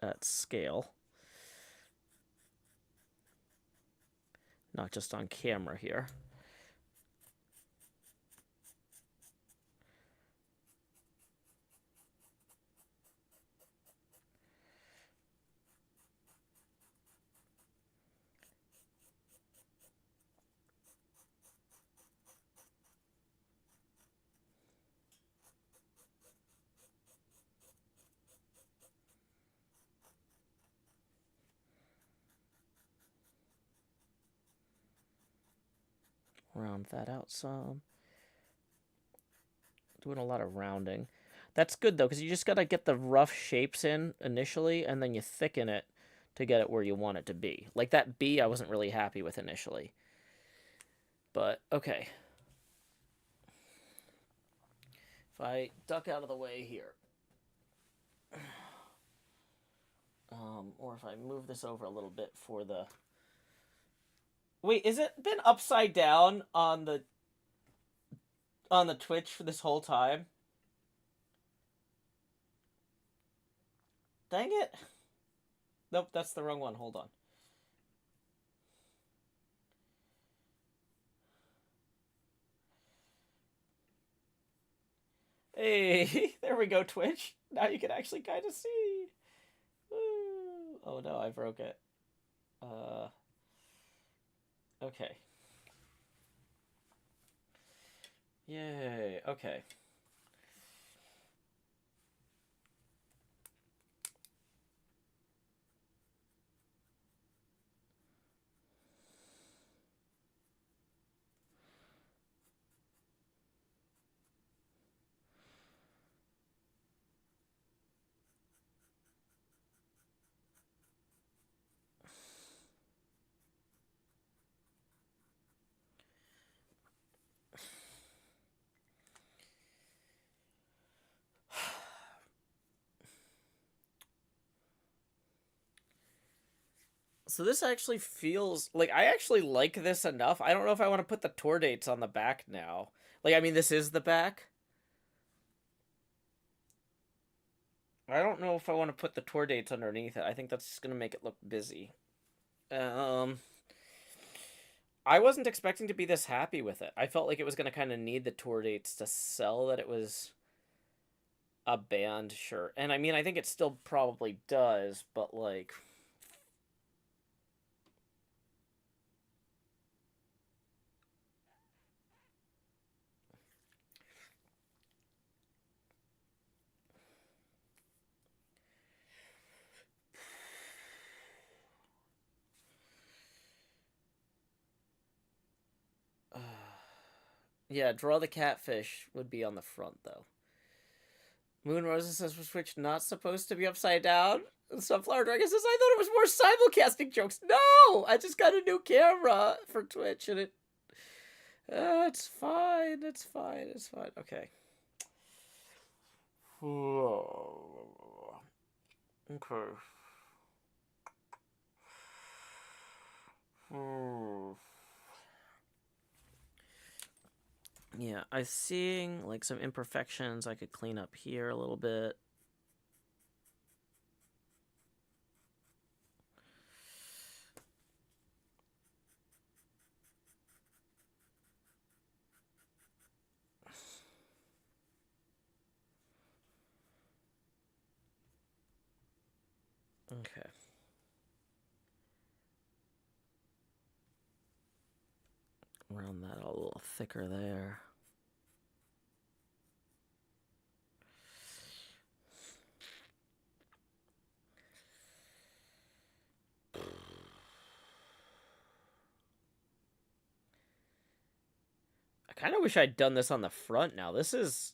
at scale. Not just on camera here. Round that out some. Doing a lot of rounding. That's good, though, because you just got to get the rough shapes in initially, and then you thicken it to get it where you want it to be. Like that B I wasn't really happy with initially. But, okay. If I duck out of the way here, or if I move this over a little bit for the... Wait, is it been upside down on the Twitch for this whole time? Dang it. Nope, that's the wrong one. Hold on. Hey, there we go, Twitch. Now you can actually kind of see. Woo. Oh no, I broke it. Okay. Yay, okay. So this actually feels like I actually like this enough. I don't know if I want to put the tour dates on the back now. Like, I mean, this is the back. I don't know if I want to put the tour dates underneath it. I think that's just going to make it look busy. I wasn't expecting to be this happy with it. I felt like it was going to kind of need the tour dates to sell that it was a band shirt. And I mean, I think it still probably does, but like... Yeah, draw the catfish would be on the front, though. Moon Rosa says for Switch not supposed to be upside down. Sunflower Dragon says, I thought it was more simulcasting jokes. No! I just got a new camera for Twitch and it... it's fine. It's fine. It's fine. Okay. Okay. Yeah, I'm seeing like some imperfections I could clean up here a little bit. Okay. Round that a little thicker there. I kind of wish I'd done this on the front now. This is...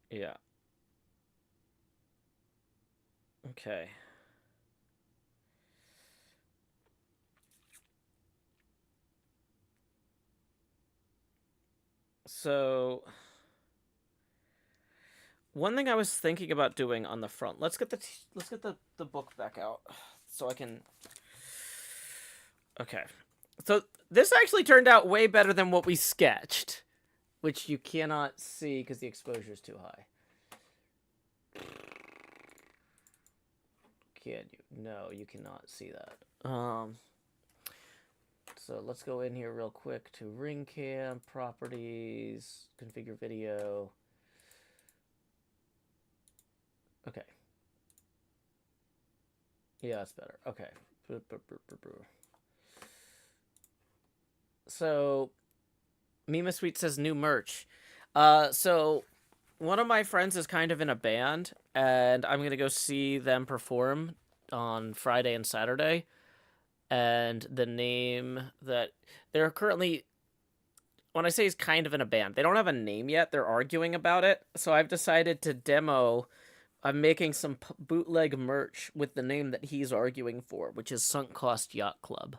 Yeah. Okay. So... One thing I was thinking about doing on the front. Let's get the book back out so I can... Okay. So this actually turned out way better than what we sketched, which you cannot see because the exposure is too high. Can you? No, you cannot see that. So let's go in here real quick to ring cam, properties, configure video. Okay. Yeah, that's better. Okay. So, Mima Sweet says new merch. So one of my friends is kind of in a band, and I'm gonna go see them perform on Friday and Saturday. And the name that they're currently, when I say he's kind of in a band, they don't have a name yet. They're arguing about it. So I've decided to demo. I'm making some bootleg merch with the name that he's arguing for, which is Sunk Cost Yacht Club.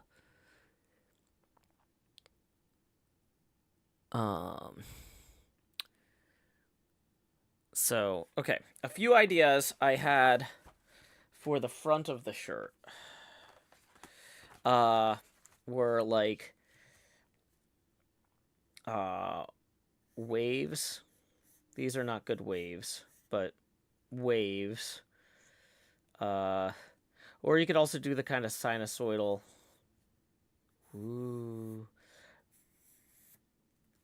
So, okay. A few ideas I had for the front of the shirt. Were like waves. These are not good waves, but waves. Or you could also do the kind of sinusoidal. Ooh.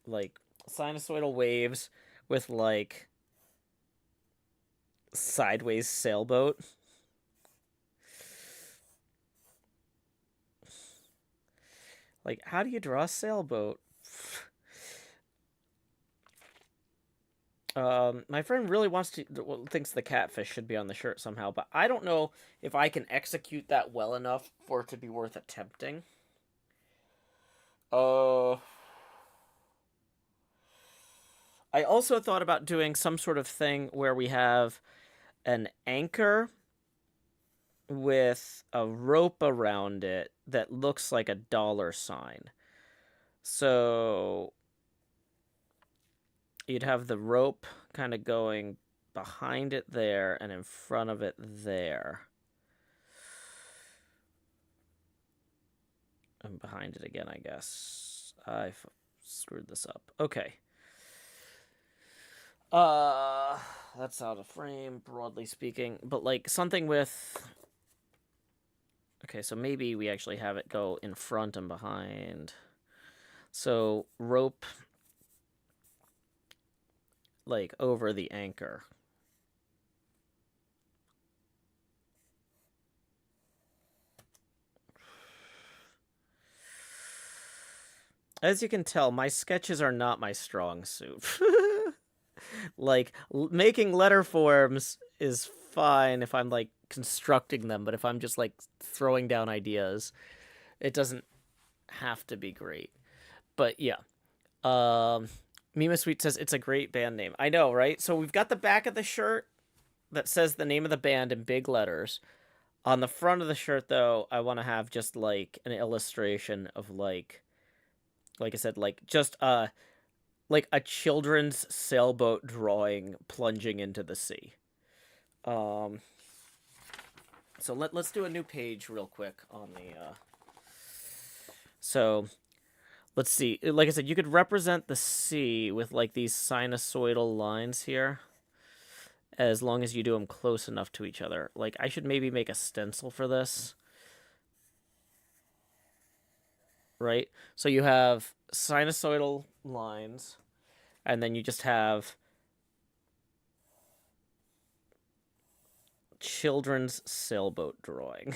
Like sinusoidal waves with like sideways sailboat. Like, how do you draw a sailboat? My friend really thinks the catfish should be on the shirt somehow, but I don't know if I can execute that well enough for it to be worth attempting. I also thought about doing some sort of thing where we have an anchor with a rope around it that looks like a dollar sign. So you'd have the rope kind of going behind it there and in front of it there. And behind it again, I guess. I screwed this up. Okay. That's out of frame, broadly speaking. But, like, something with... Okay, so maybe we actually have it go in front and behind. So, rope... like, over the anchor. As you can tell, my sketches are not my strong suit. Like, making letter forms is fine if I'm, like, constructing them, but if I'm just, like, throwing down ideas, it doesn't have to be great. But yeah. Mima Sweet says it's a great band name. I know, right? So we've got the back of the shirt that says the name of the band in big letters. On the front of the shirt, though, I want to have just like an illustration of like I said, like a children's sailboat drawing plunging into the sea. Um, so let's do a new page real quick on the. So let's see. Like I said, you could represent the sea with like these sinusoidal lines here, as long as you do them close enough to each other. Like I should maybe make a stencil for this. Right? So you have sinusoidal lines, and then you just have children's sailboat drawing.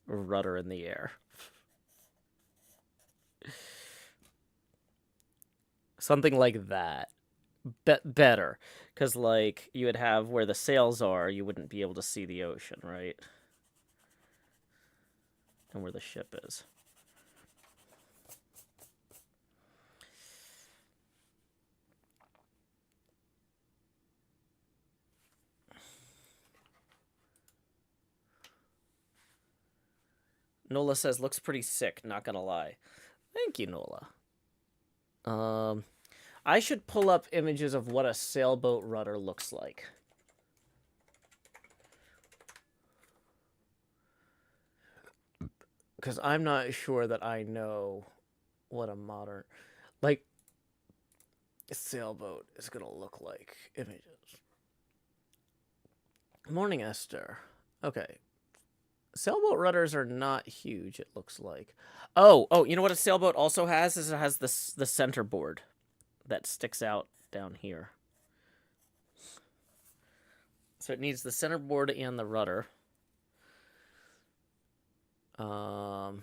Rudder in the air. Something like that. Better. Because, like, you would have where the sails are, you wouldn't be able to see the ocean, right? And where the ship is. Nola says, looks pretty sick, not gonna lie. Thank you, Nola. I should pull up images of what a sailboat rudder looks like. Because I'm not sure that I know what a modern, like, a sailboat is gonna look like. Images. Morning, Esther. Okay. Sailboat rudders are not huge, it looks like. Oh, you know what a sailboat also has? Is it has the center board that sticks out down here. So it needs the center board and the rudder. Okay.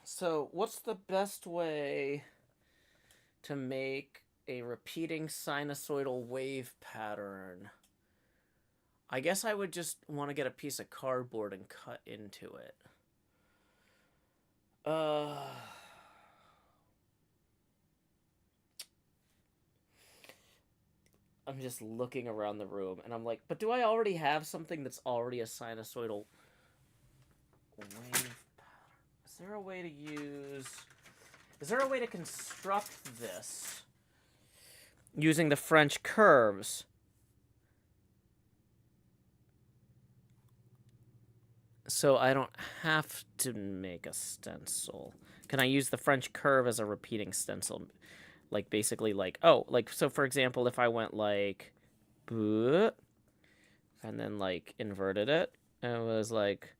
So what's the best way to make a repeating sinusoidal wave pattern? I guess I would just want to get a piece of cardboard and cut into it. I'm just looking around the room and I'm like, but do I already have something that's already a sinusoidal wave pattern? Is there a way to use... Is there a way to construct this using the French curves? So I don't have to make a stencil. Can I use the French curve as a repeating stencil? Like, basically, like, oh, like, so for example, if I went like, and then, like, inverted it, and it was like,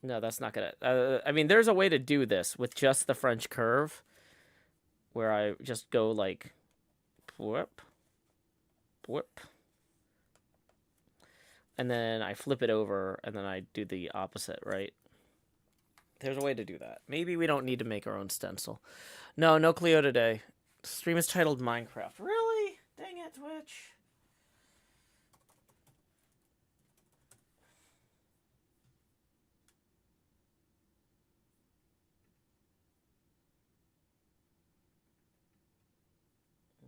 no, that's not gonna, I mean, there's a way to do this with just the French curve, where I just go like, whoop, whoop, and then I flip it over, and then I do the opposite, right? There's a way to do that. Maybe we don't need to make our own stencil. No Cleo today. Stream is titled Minecraft. Really? Dang it, Twitch.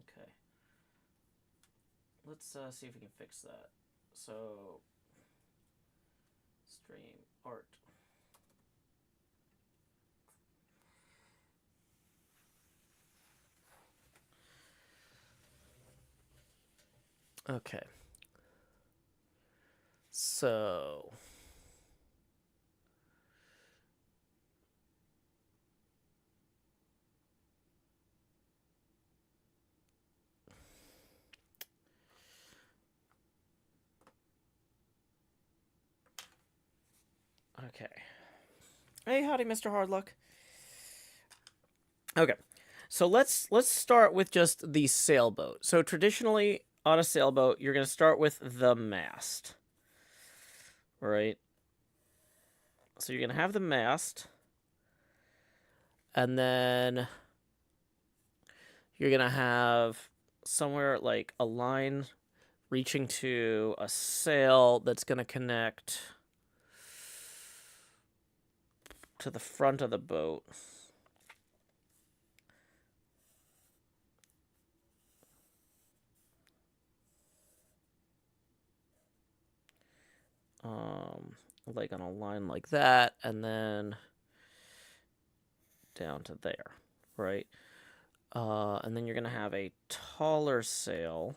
Okay. Let's see if we can fix that. So, stream art. Okay. So... Okay. Hey, howdy, Mr. Hardluck. Okay. So let's start with just the sailboat. So traditionally, on a sailboat, you're going to start with the mast, right? So you're going to have the mast, and then you're going to have somewhere like a line reaching to a sail that's going to connect to the front of the boat. Like on a line like that, and then down to there, right? And then you're going to have a taller sail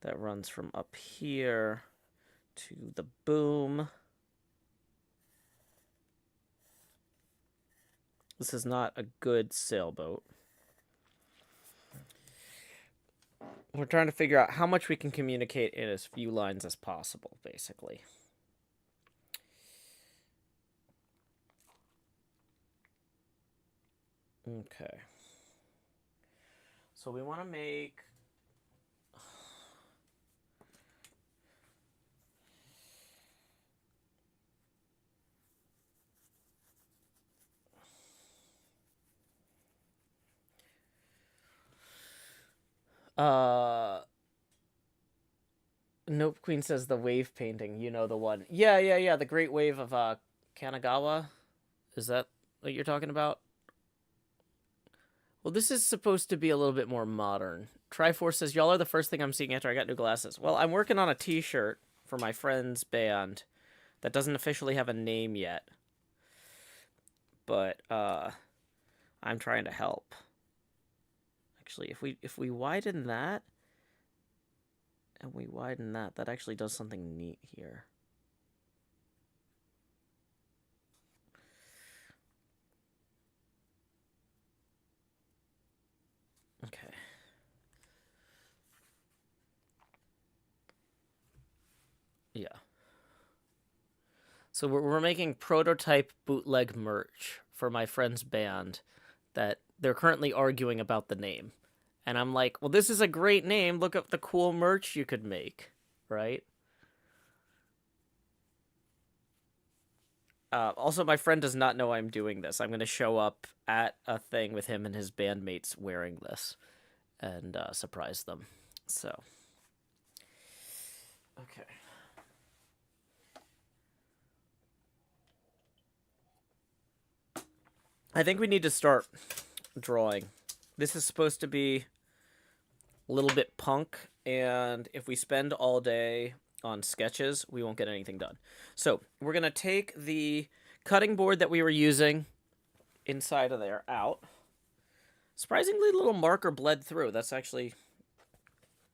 that runs from up here to the boom. This is not a good sailboat. We're trying to figure out how much we can communicate in as few lines as possible, basically. Okay. So we want to make... Nope Queen says the wave painting. You know the one. Yeah. The Great Wave of Kanagawa. Is that what you're talking about? Well, this is supposed to be a little bit more modern. Triforce says, y'all are the first thing I'm seeing after I got new glasses. Well, I'm working on a t-shirt for my friend's band that doesn't officially have a name yet. But, I'm trying to help. Actually, if we widen that, and we widen that, that actually does something neat here. Okay. Yeah. So we're making prototype bootleg merch for my friend's band that they're currently arguing about the name. And I'm like, well, this is a great name. Look up the cool merch you could make, right? Also, my friend does not know I'm doing this. I'm going to show up at a thing with him and his bandmates wearing this and surprise them. So, okay. I think we need to start drawing. This is supposed to be a little bit punk, and if we spend all day on sketches, we won't get anything done. So we're going to take the cutting board that we were using inside of there out. Surprisingly, little marker bled through. That's actually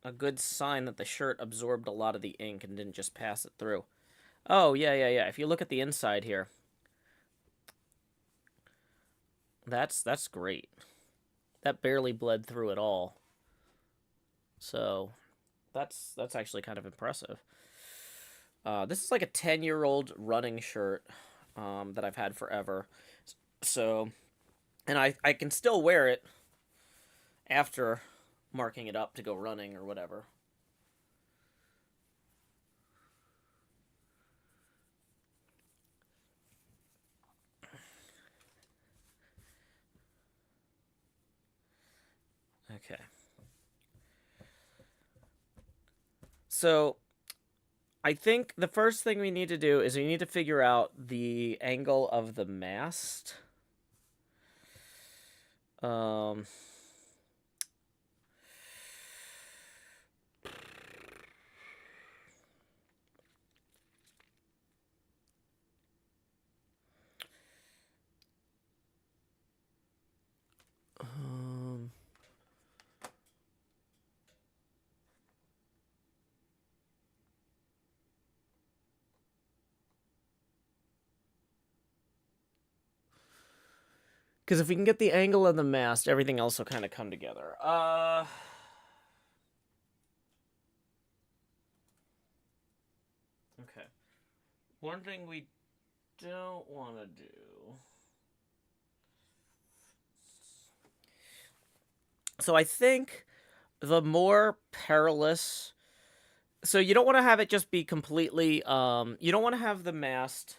a good sign that the shirt absorbed a lot of the ink and didn't just pass it through. Oh, yeah. If you look at the inside here, that's great. That barely bled through at all. So that's actually kind of impressive. This is like a 10-year-old running shirt that I've had forever. So, and I can still wear it after marking it up to go running or whatever. Okay. So, I think the first thing we need to do is we need to figure out the angle of the mast. Because if we can get the angle of the mast, everything else will kind of come together. Okay. One thing we don't want to do... So I think the more perilous. So you don't want to have it just be completely. You don't want to have the mast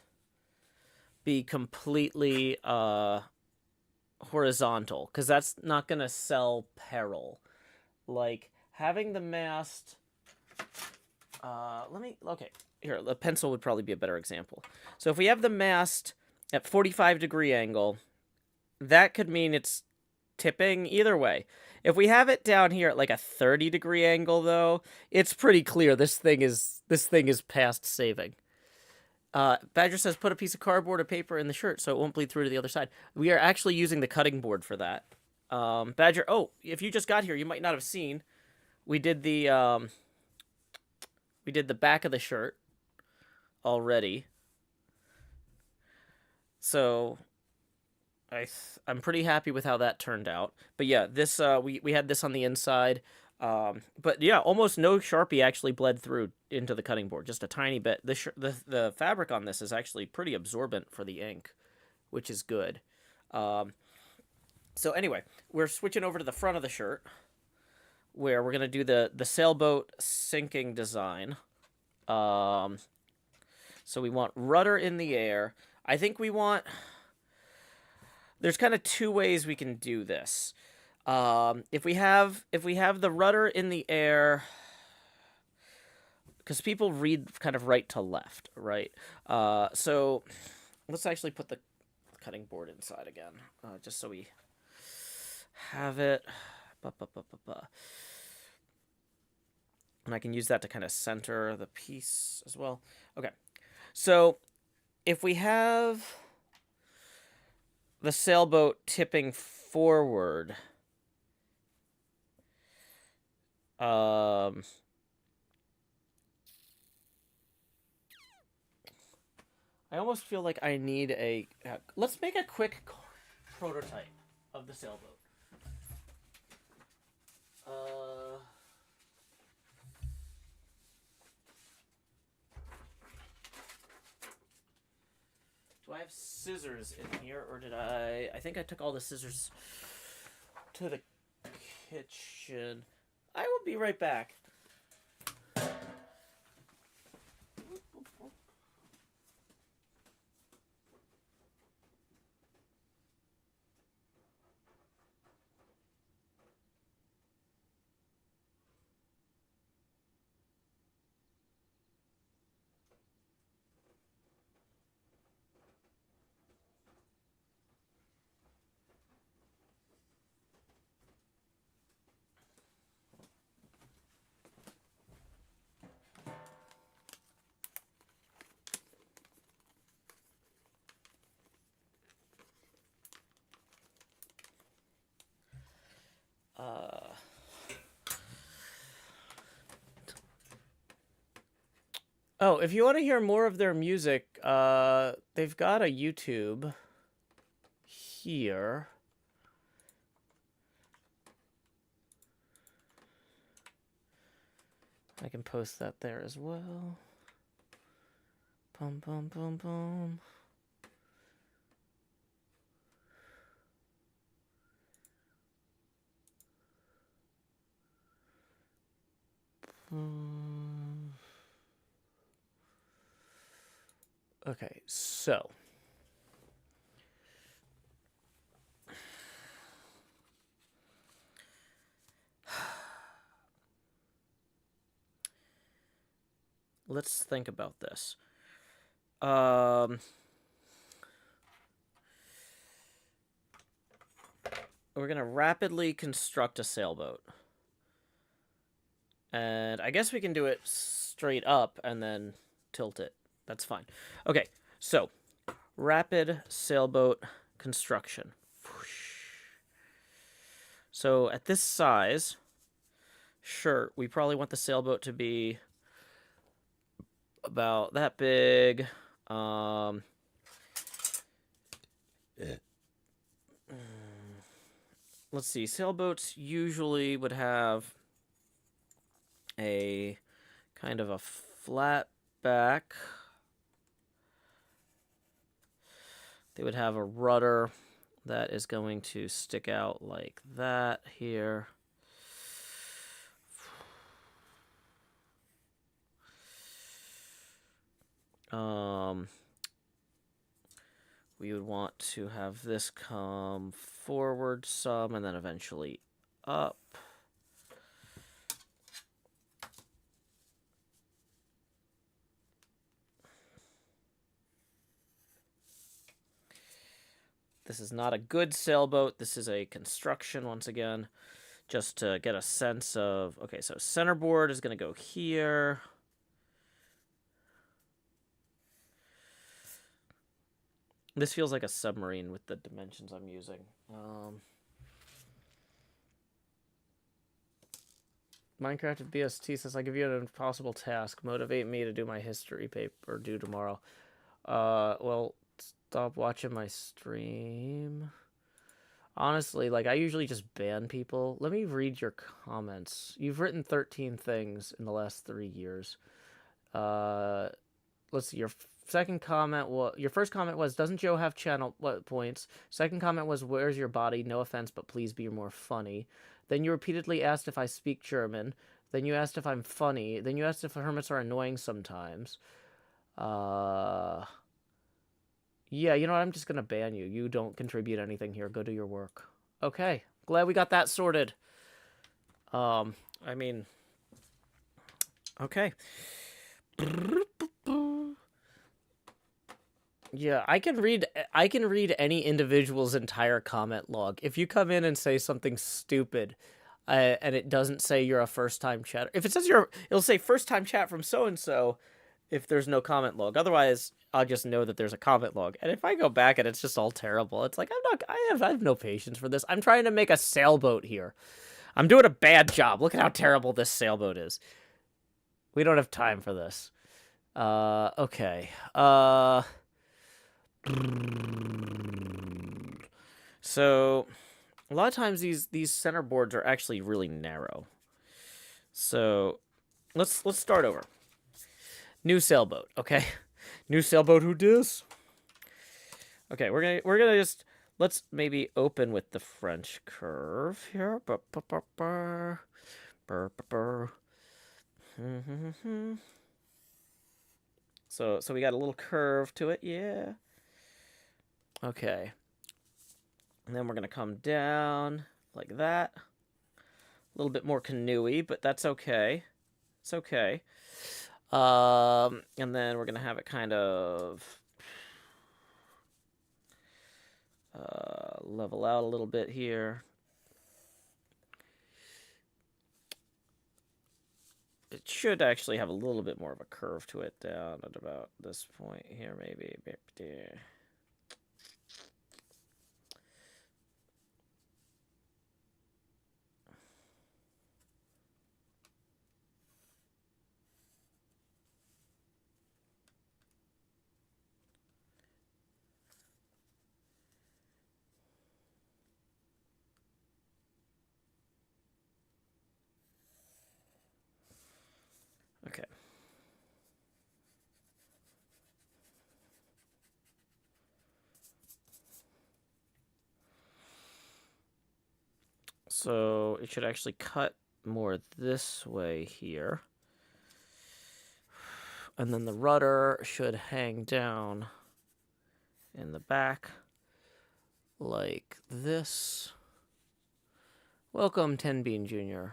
be completely horizontal, because that's not gonna sell peril. Like having the mast. Okay, here, the pencil would probably be a better example. So if we have the mast at 45-degree angle, that could mean it's tipping either way. If we have it down here at like a 30-degree angle, though, it's pretty clear this thing is past saving. Badger says put a piece of cardboard or paper in the shirt so it won't bleed through to the other side. We are actually using the cutting board for that. Badger, oh, if you just got here, you might not have seen. We did the back of the shirt already. So I'm pretty happy with how that turned out. But yeah, this we had this on the inside. But yeah, almost no Sharpie actually bled through into the cutting board, just a tiny bit. The fabric on this is actually pretty absorbent for the ink, which is good. So anyway, we're switching over to the front of the shirt, where we're gonna do the sailboat sinking design. So we want rudder in the air. I think we want. There's kind of two ways we can do this. If we have the rudder in the air, because people read kind of right to left, right? So let's actually put the cutting board inside again, just so we have it. And I can use that to kind of center the piece as well. Okay, so if we have the sailboat tipping forward, I almost feel like I need a. Let's make a quick prototype of the sailboat. Do I have scissors in here, or did I? I think I took all the scissors to the kitchen. I will be right back. Oh, if you want to hear more of their music, they've got a YouTube here. I can post that there as well. Boom, boom, boom, boom. Okay, so let's think about this. We're gonna rapidly construct a sailboat. And I guess we can do it straight up and then tilt it. That's fine. Okay, so rapid sailboat construction. So at this size, sure, we probably want the sailboat to be about that big. Let's see. Sailboats usually would have a kind of a flat back. They would have a rudder that is going to stick out like that here. we would want to have this come forward some and then eventually up. This is not a good sailboat. This is a construction, once again, just to get a sense of... Okay, so centerboard is going to go here. This feels like a submarine with the dimensions I'm using. Minecraft BST says, I give you an impossible task. Motivate me to do my history paper due tomorrow. Well, stop watching my stream. Honestly, like, I usually just ban people. Let me read your comments. You've written 13 things in the last 3 years. Let's see. Your second comment was... Your first comment was, doesn't Joe have channel points? Second comment was, where's your body? No offense, but please be more funny. Then you repeatedly asked if I speak German. Then you asked if I'm funny. Then you asked if hermits are annoying sometimes. Yeah, you know what? I'm just gonna ban you. You don't contribute anything here. Go do your work. Okay. Glad we got that sorted. I mean... Okay. Yeah, I can read any individual's entire comment log. If you come in and say something stupid, and it doesn't say you're a first-time chatter. If it says it'll say first-time chat from so-and-so if there's no comment log. Otherwise, I'll just know that there's a comment log. And if I go back and it's just all terrible, it's like, I have no patience for this. I'm trying to make a sailboat here. I'm doing a bad job. Look at how terrible this sailboat is. We don't have time for this. Okay. So, a lot of times these center boards are actually really narrow. So, let's start over. New sailboat, okay? New sailboat, who dis? Okay, we're gonna just... Let's maybe open with the French curve here. So we got a little curve to it, yeah. Okay. And then we're gonna come down like that. A little bit more canoey, but that's okay. It's okay. And then we're gonna have it kind of level out a little bit here. It should actually have a little bit more of a curve to it down at about this point here, maybe. Okay. So it should actually cut more this way here. And then the rudder should hang down in the back like this. Welcome, Ten Bean Jr.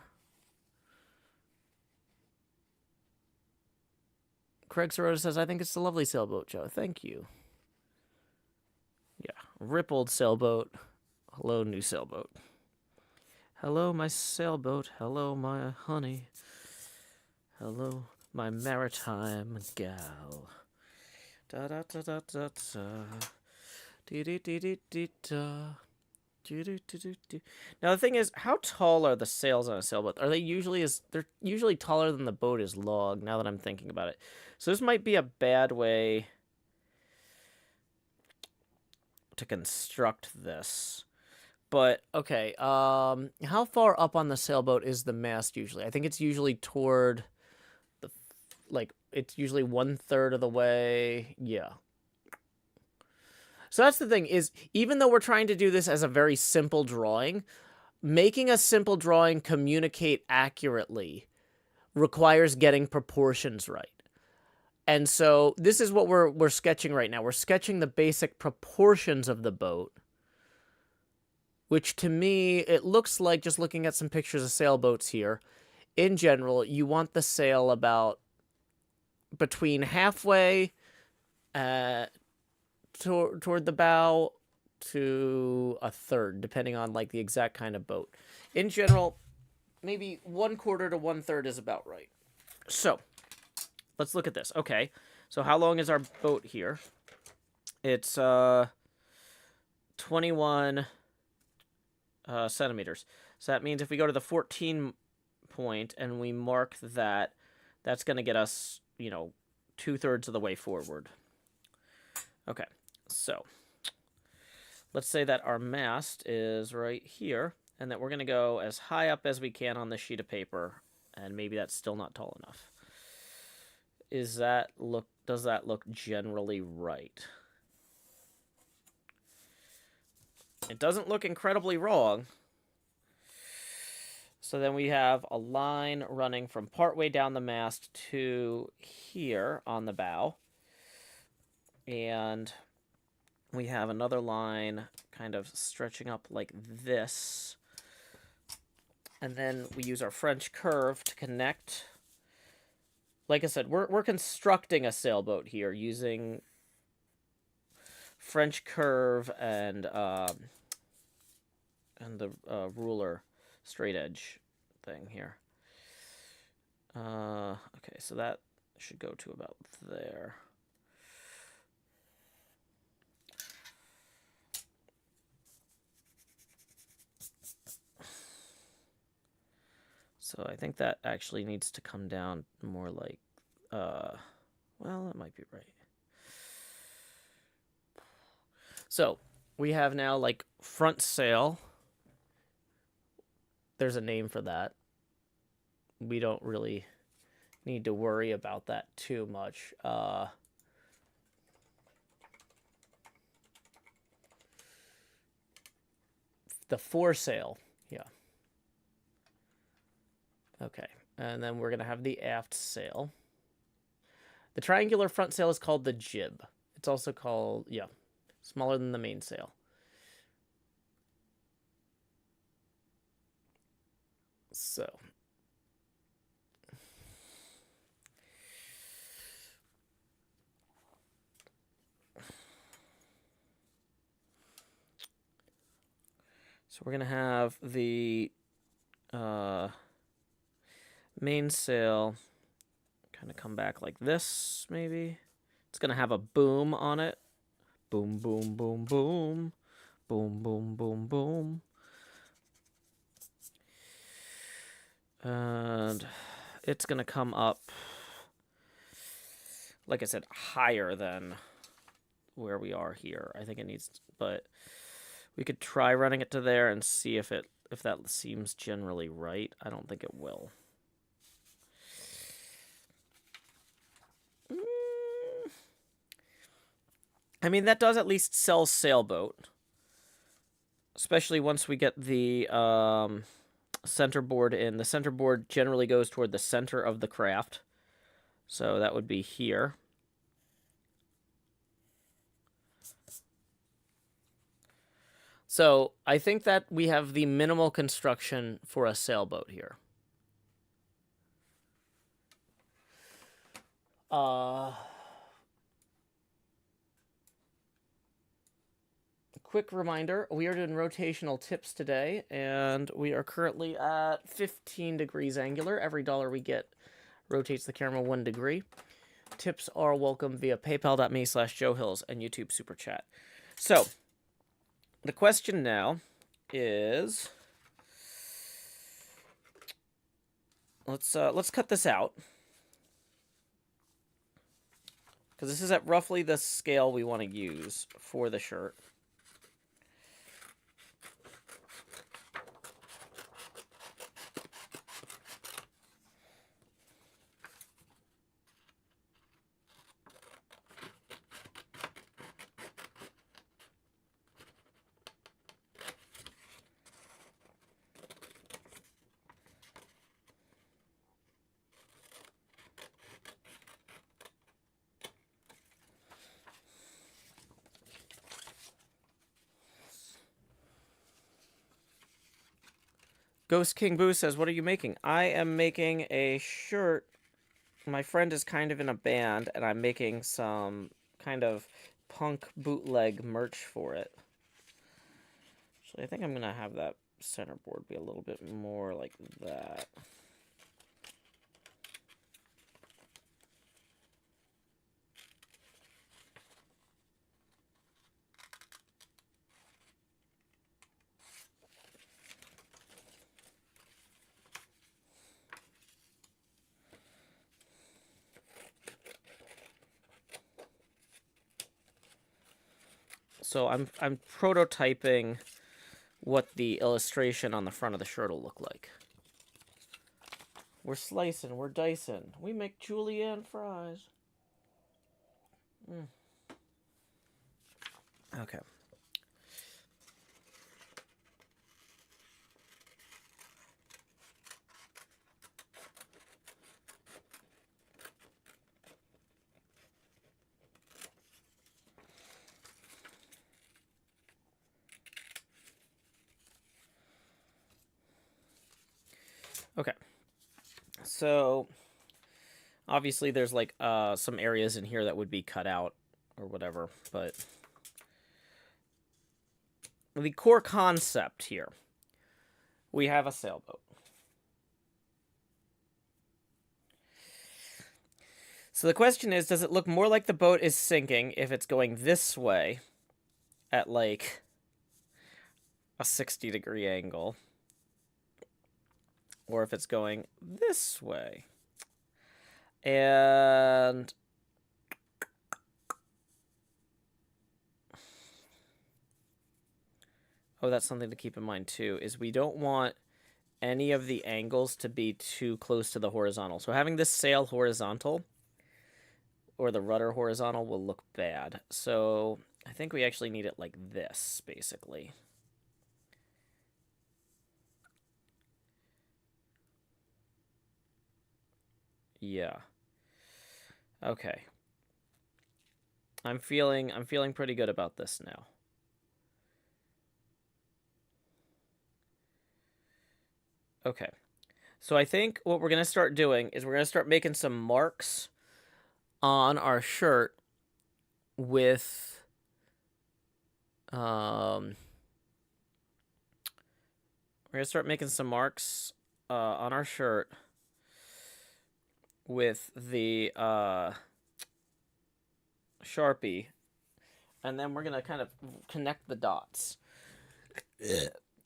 Craig Sorota says, I think it's a lovely sailboat, Joe. Thank you. Yeah, rippled sailboat. Hello, new sailboat. Hello, my sailboat. Hello, my honey. Hello, my maritime gal. Da da da da da da. Dee dee dee dee dee da. Now the thing is, how tall are the sails on a sailboat? Are they usually they're usually taller than the boat is long, now that I'm thinking about it. So this might be a bad way to construct this. But okay, how far up on the sailboat is the mast usually? I think it's usually toward the it's usually 1/3 of the way. Yeah. So that's the thing, is even though we're trying to do this as a very simple drawing, making a simple drawing communicate accurately requires getting proportions right. And so this is what we're sketching right now. We're sketching the basic proportions of the boat, which to me, it looks like, just looking at some pictures of sailboats here, in general, you want the sail about between halfway toward the bow to a third, depending on like the exact kind of boat. In general, maybe 1/4 to 1/3 is about right. So let's look at this. Okay, so how long is our boat here? It's 21 centimeters. So that means if we go to the 14 point and we mark that, that's going to get us, 2/3 of the way forward. Okay, so let's say that our mast is right here, and that we're going to go as high up as we can on this sheet of paper, and maybe that's still not tall enough. Does that look generally right? It doesn't look incredibly wrong. So then we have a line running from partway down the mast to here on the bow. And we have another line kind of stretching up like this. And then we use our French curve to connect. Like I said, we're constructing a sailboat here using French curve and the ruler straight edge thing here. Okay, so that should go to about there. So I think that actually needs to come down more like, well, that might be right. So we have now like front sail. There's a name for that. We don't really need to worry about that too much. The foresail, yeah. Okay, and then we're going to have the aft sail. The triangular front sail is called the jib. It's also called, yeah, smaller than the mainsail. So we're going to have the mainsail kind of come back like this, maybe. It's going to have a boom on it. Boom, boom, boom, boom. Boom, boom, boom, boom. And it's going to come up, like I said, higher than where we are here. I think it needs to, but we could try running it to there and see if that seems generally right. I don't think it will. I mean, that does at least sell sailboat. Especially once we get the centerboard in. The centerboard generally goes toward the center of the craft. So that would be here. So I think that we have the minimal construction for a sailboat here. Quick reminder, we are doing rotational tips today, and we are currently at 15 degrees angular. Every dollar we get rotates the camera 1 degree. Tips are welcome via paypal.me/Joe Hills and YouTube Super Chat. So, the question now is, let's cut this out, because this is at roughly the scale we want to use for the shirt. Ghost King Boo says, what are you making? I am making a shirt. My friend is kind of in a band, and I'm making some kind of punk bootleg merch for it. So I think I'm going to have that centerboard be a little bit more like that. So I'm prototyping what the illustration on the front of the shirt will look like. We're slicing, we're dicing. We make julienne fries. Okay. Okay. So obviously there's like some areas in here that would be cut out or whatever, but the core concept here, we have a sailboat. So the question is, does it look more like the boat is sinking if it's going this way at like a 60-degree angle, or if it's going this way? And oh, that's something to keep in mind too, is we don't want any of the angles to be too close to the horizontal. So having this sail horizontal or the rudder horizontal will look bad. So I think we actually need it like this, basically. Yeah. Okay. I'm feeling pretty good about this now. Okay. So I think what we're going to start doing is we're going to start making some marks on our shirt with we're going to start making some marks on our shirt with the Sharpie, and then we're going to kind of connect the dots.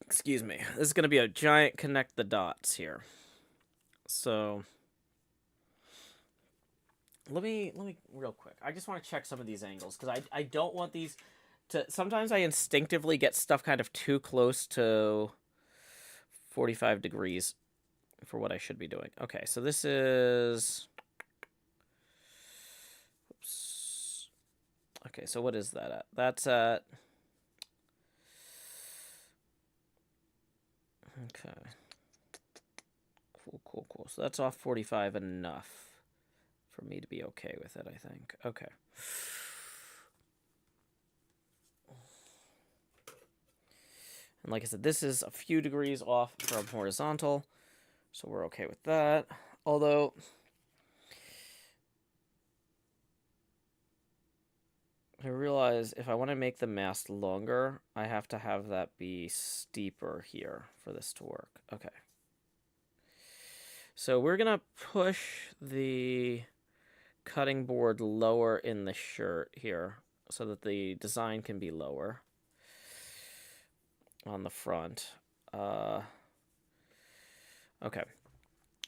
Excuse me. This is going to be a giant connect the dots here. So let me real quick. I just want to check some of these angles because I don't want these to. Sometimes I instinctively get stuff kind of too close to 45 degrees for what I should be doing. Okay, so this is. Oops. Okay, so what is that at? That's at. Okay. Cool. So that's off 45 enough for me to be okay with it, I think. Okay. And like I said, this is a few degrees off from horizontal, so we're okay with that. Although, I realize if I want to make the mast longer, I have to have that be steeper here for this to work. Okay. So we're going to push the cutting board lower in the shirt here so that the design can be lower on the front. Okay.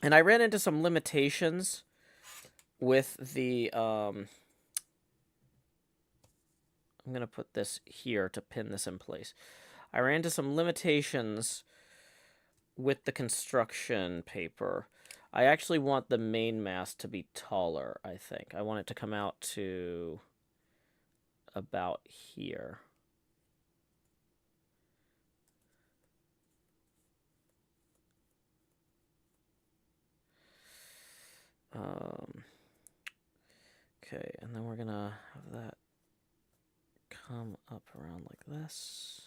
And I ran into some limitations with the... I'm going to put this here to pin this in place. I ran into some limitations with the construction paper. I actually want the main mast to be taller, I think. I want it to come out to about here. Okay, and then we're gonna have that come up around like this.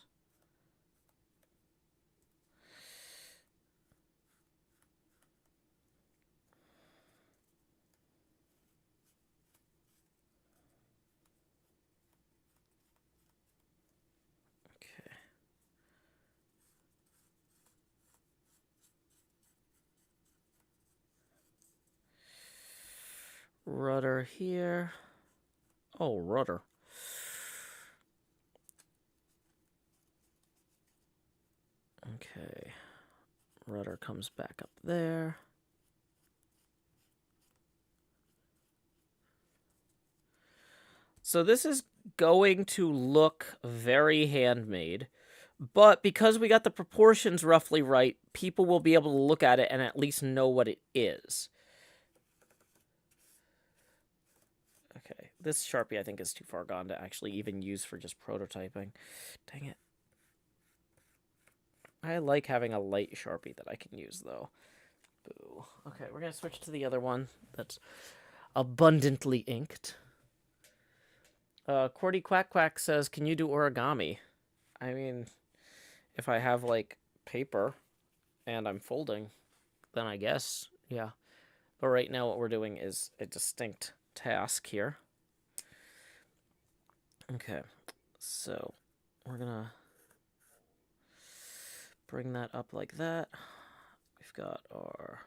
rudder here. Oh, rudder. Okay. Rudder comes back up there. So this is going to look very handmade, but because we got the proportions roughly right, people will be able to look at it and at least know what it is. Okay, this Sharpie I think is too far gone to actually even use for just prototyping. Dang it. I like having a light Sharpie that I can use, though. Boo. Okay, we're going to switch to the other one that's abundantly inked. Cordy Quack Quack says, can you do origami? I mean, if I have, like, paper and I'm folding, then I guess, yeah. But right now what we're doing is a distinct task here. Okay, so we're going to bring that up like that. We've got our...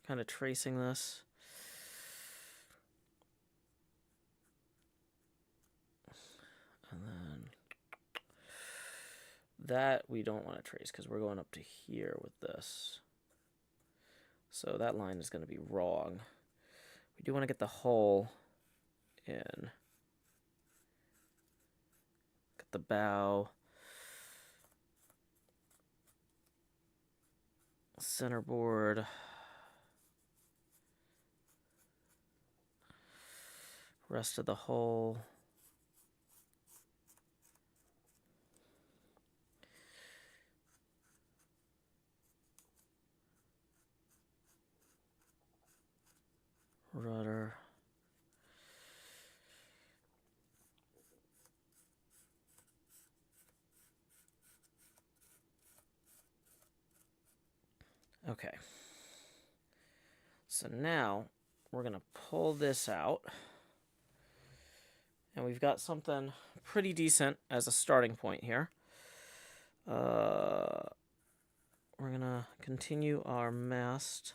kind of tracing this. And then that we don't want to trace because we're going up to here with this. So that line is going to be wrong. We do want to get the hull in. Get the bow. Centerboard. Rest of the hull. Rudder. Okay. So now we're going to pull this out. And we've got something pretty decent as a starting point here. We're going to continue our mast.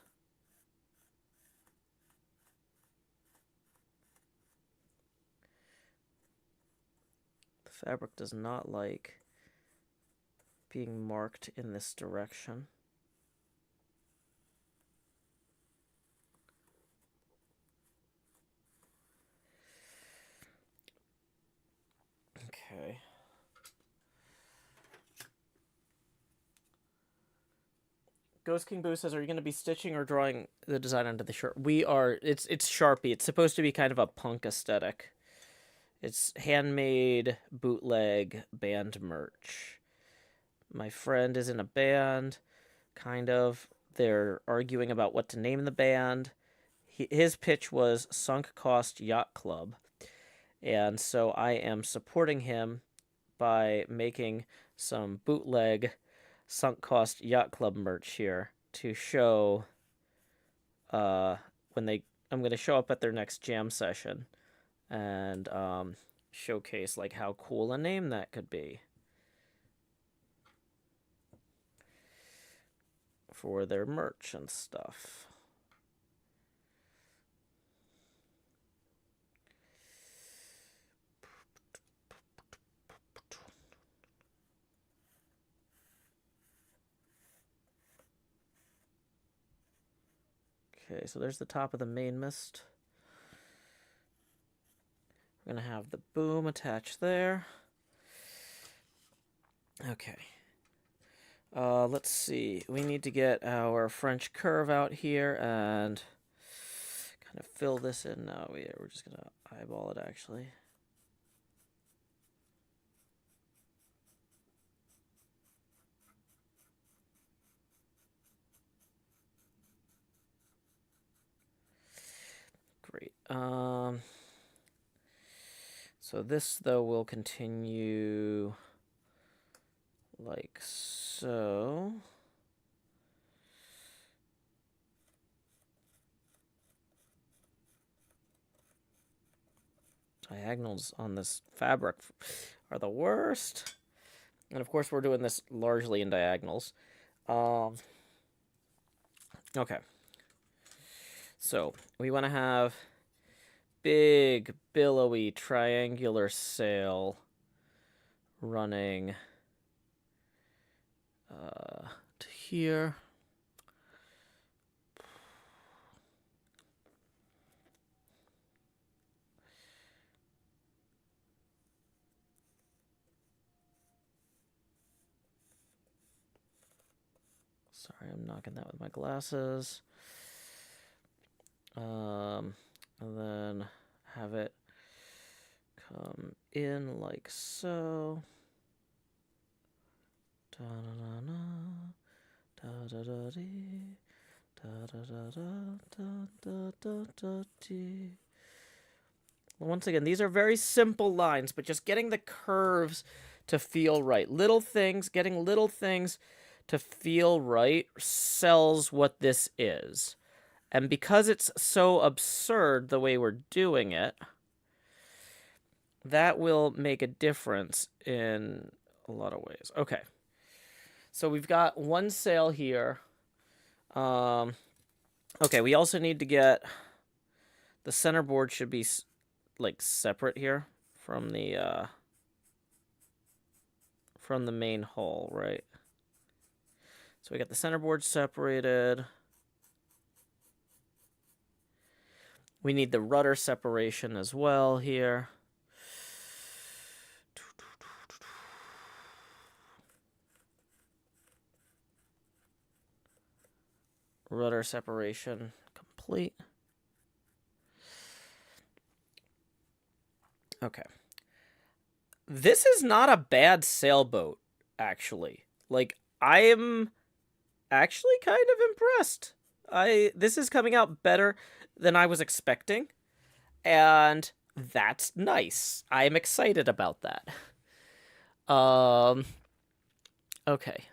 The fabric does not like being marked in this direction. Okay. Ghost King Boo says, are you going to be stitching or drawing the design onto the shirt? We are. It's Sharpie. It's supposed to be kind of a punk aesthetic. It's handmade bootleg band merch. My friend is in a band, kind of. They're arguing about what to name the band. His pitch was Sunk Cost Yacht Club. And so I am supporting him by making some bootleg Sunk Cost Yacht Club merch here to show when I'm going to show up at their next jam session and showcase like how cool a name that could be for their merch and stuff. Okay, so there's the top of the main mist. We're going to have the boom attached there. Okay. Let's see. We need to get our French curve out here and kind of fill this in now. We're just going to eyeball it, actually. Great. So this, though, will continue like so. Diagonals on this fabric are the worst. And of course, we're doing this largely in diagonals. Okay. So we want to have big, billowy, triangular sail running to here. Sorry, I'm knocking that with my glasses. And then have it come in like so. Da da da da da da dee, da da da da da da da dee. Once again, these are very simple lines, but just getting the curves to feel right. Little things, getting little things to feel right sells what this is. And because it's so absurd the way we're doing it, that will make a difference in a lot of ways. Okay. So we've got one sail here. Okay, we also need to get... The center board should be, like, separate here from the main hull, right? So we got the center board separated. We need the rudder separation as well here. Rudder separation complete. Okay. This is not a bad sailboat, actually. Like, I am actually kind of impressed. This is coming out better than I was expecting, and that's nice. I am excited about that. Okay.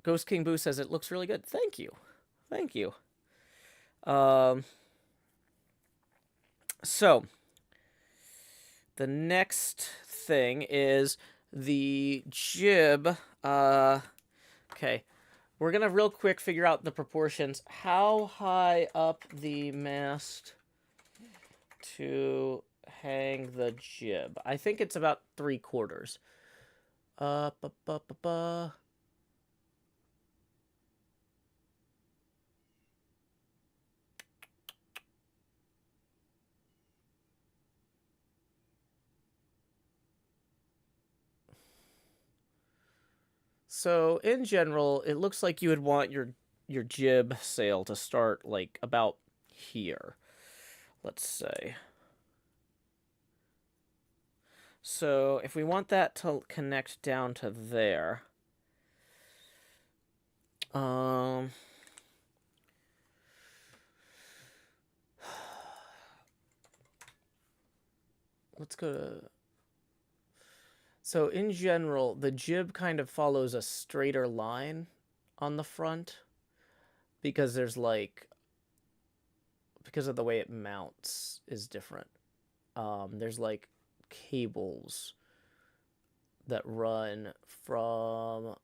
Ghost King Boo says it looks really good. Thank you. Thank you. So, the next thing is the jib. Okay. We're going to real quick figure out the proportions. How high up the mast to hang the jib? I think it's about 3/4. So, in general, it looks like you would want your jib sail to start, like, about here. Let's say. So, if we want that to connect down to there... Let's go to... So, in general, the jib kind of follows a straighter line on the front because there's, like... Because of the way it mounts is different. There's, like, cables that run from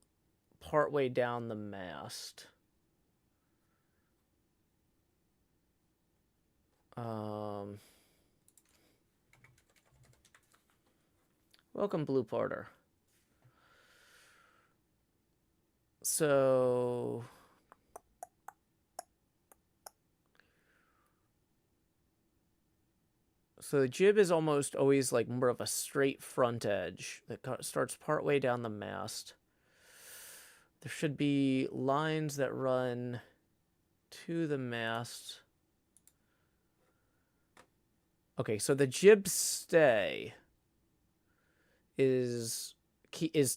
partway down the mast. Welcome, Blue Parter. So... So the jib is almost always like more of a straight front edge that starts partway down the mast. There should be lines that run to the mast. Okay, so the jib stay is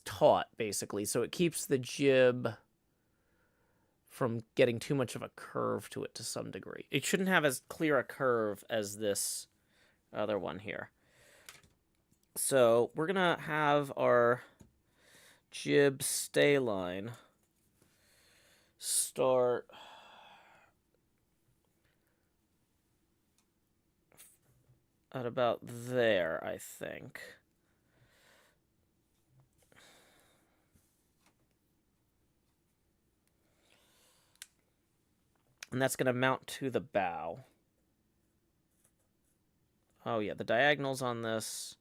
taut, basically. So it keeps the jib from getting too much of a curve to it to some degree. It shouldn't have as clear a curve as this other one here. So we're gonna have our jib stay line start at about there, I think. And that's going to mount to the bow. Oh, yeah, the diagonals on this,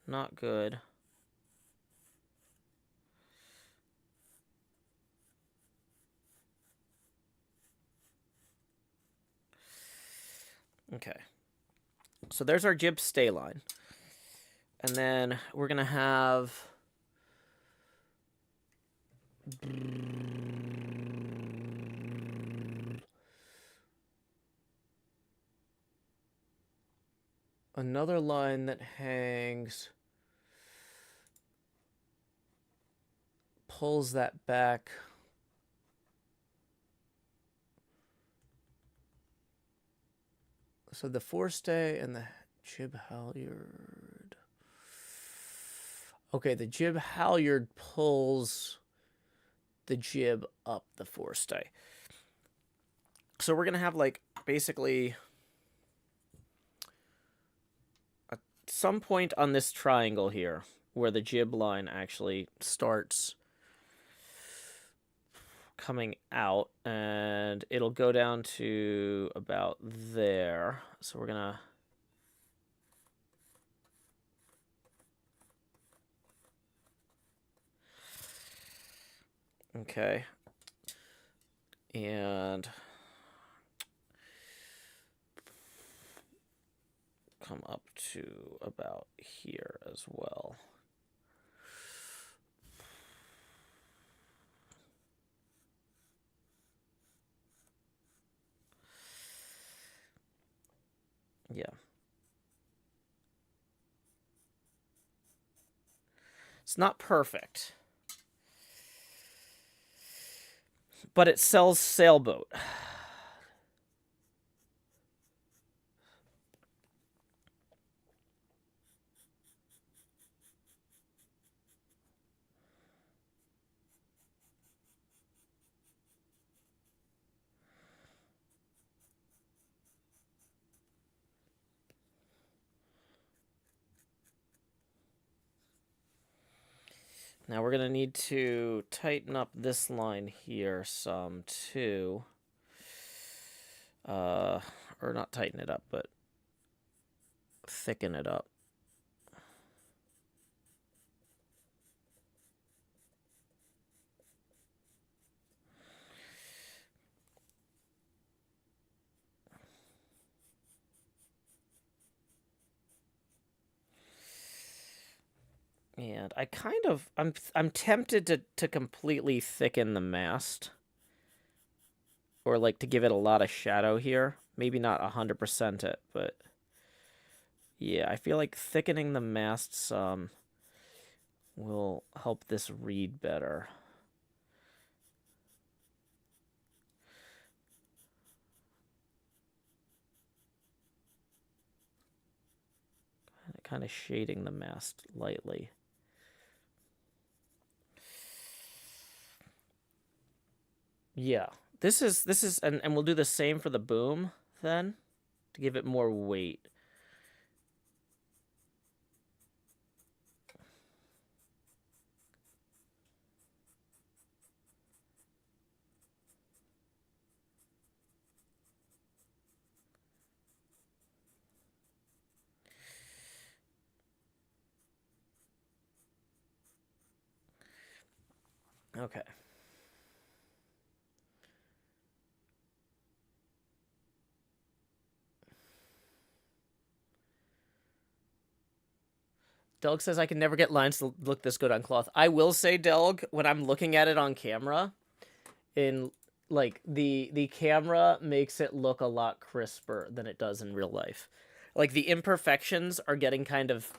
not good. Okay. So there's our jib stay line. And then we're going to have... another line that hangs, pulls that back. So the forestay and the jib halyard. Okay, the jib halyard pulls the jib up the forestay. So we're going to have, like, basically at some point on this triangle here where the jib line actually starts coming out, and it'll go down to about there. So we're going to... okay. And come up to about here as well. Yeah. It's not perfect, but it sells sailboat. Now we're going to need to tighten up this line here some too. Or not tighten it up, but thicken it up. And I kind of, I'm tempted to completely thicken the mast. Or like to give it a lot of shadow here. Maybe not 100% it, but yeah, I feel like thickening the mast some will help this read better. Kind of shading the mast lightly. Yeah, this is, and we'll do the same for the boom then to give it more weight. Okay. Delg says I can never get lines to look this good on cloth. I will say, Delg, when I'm looking at it on camera, in like the camera makes it look a lot crisper than it does in real life. Like the imperfections are getting kind of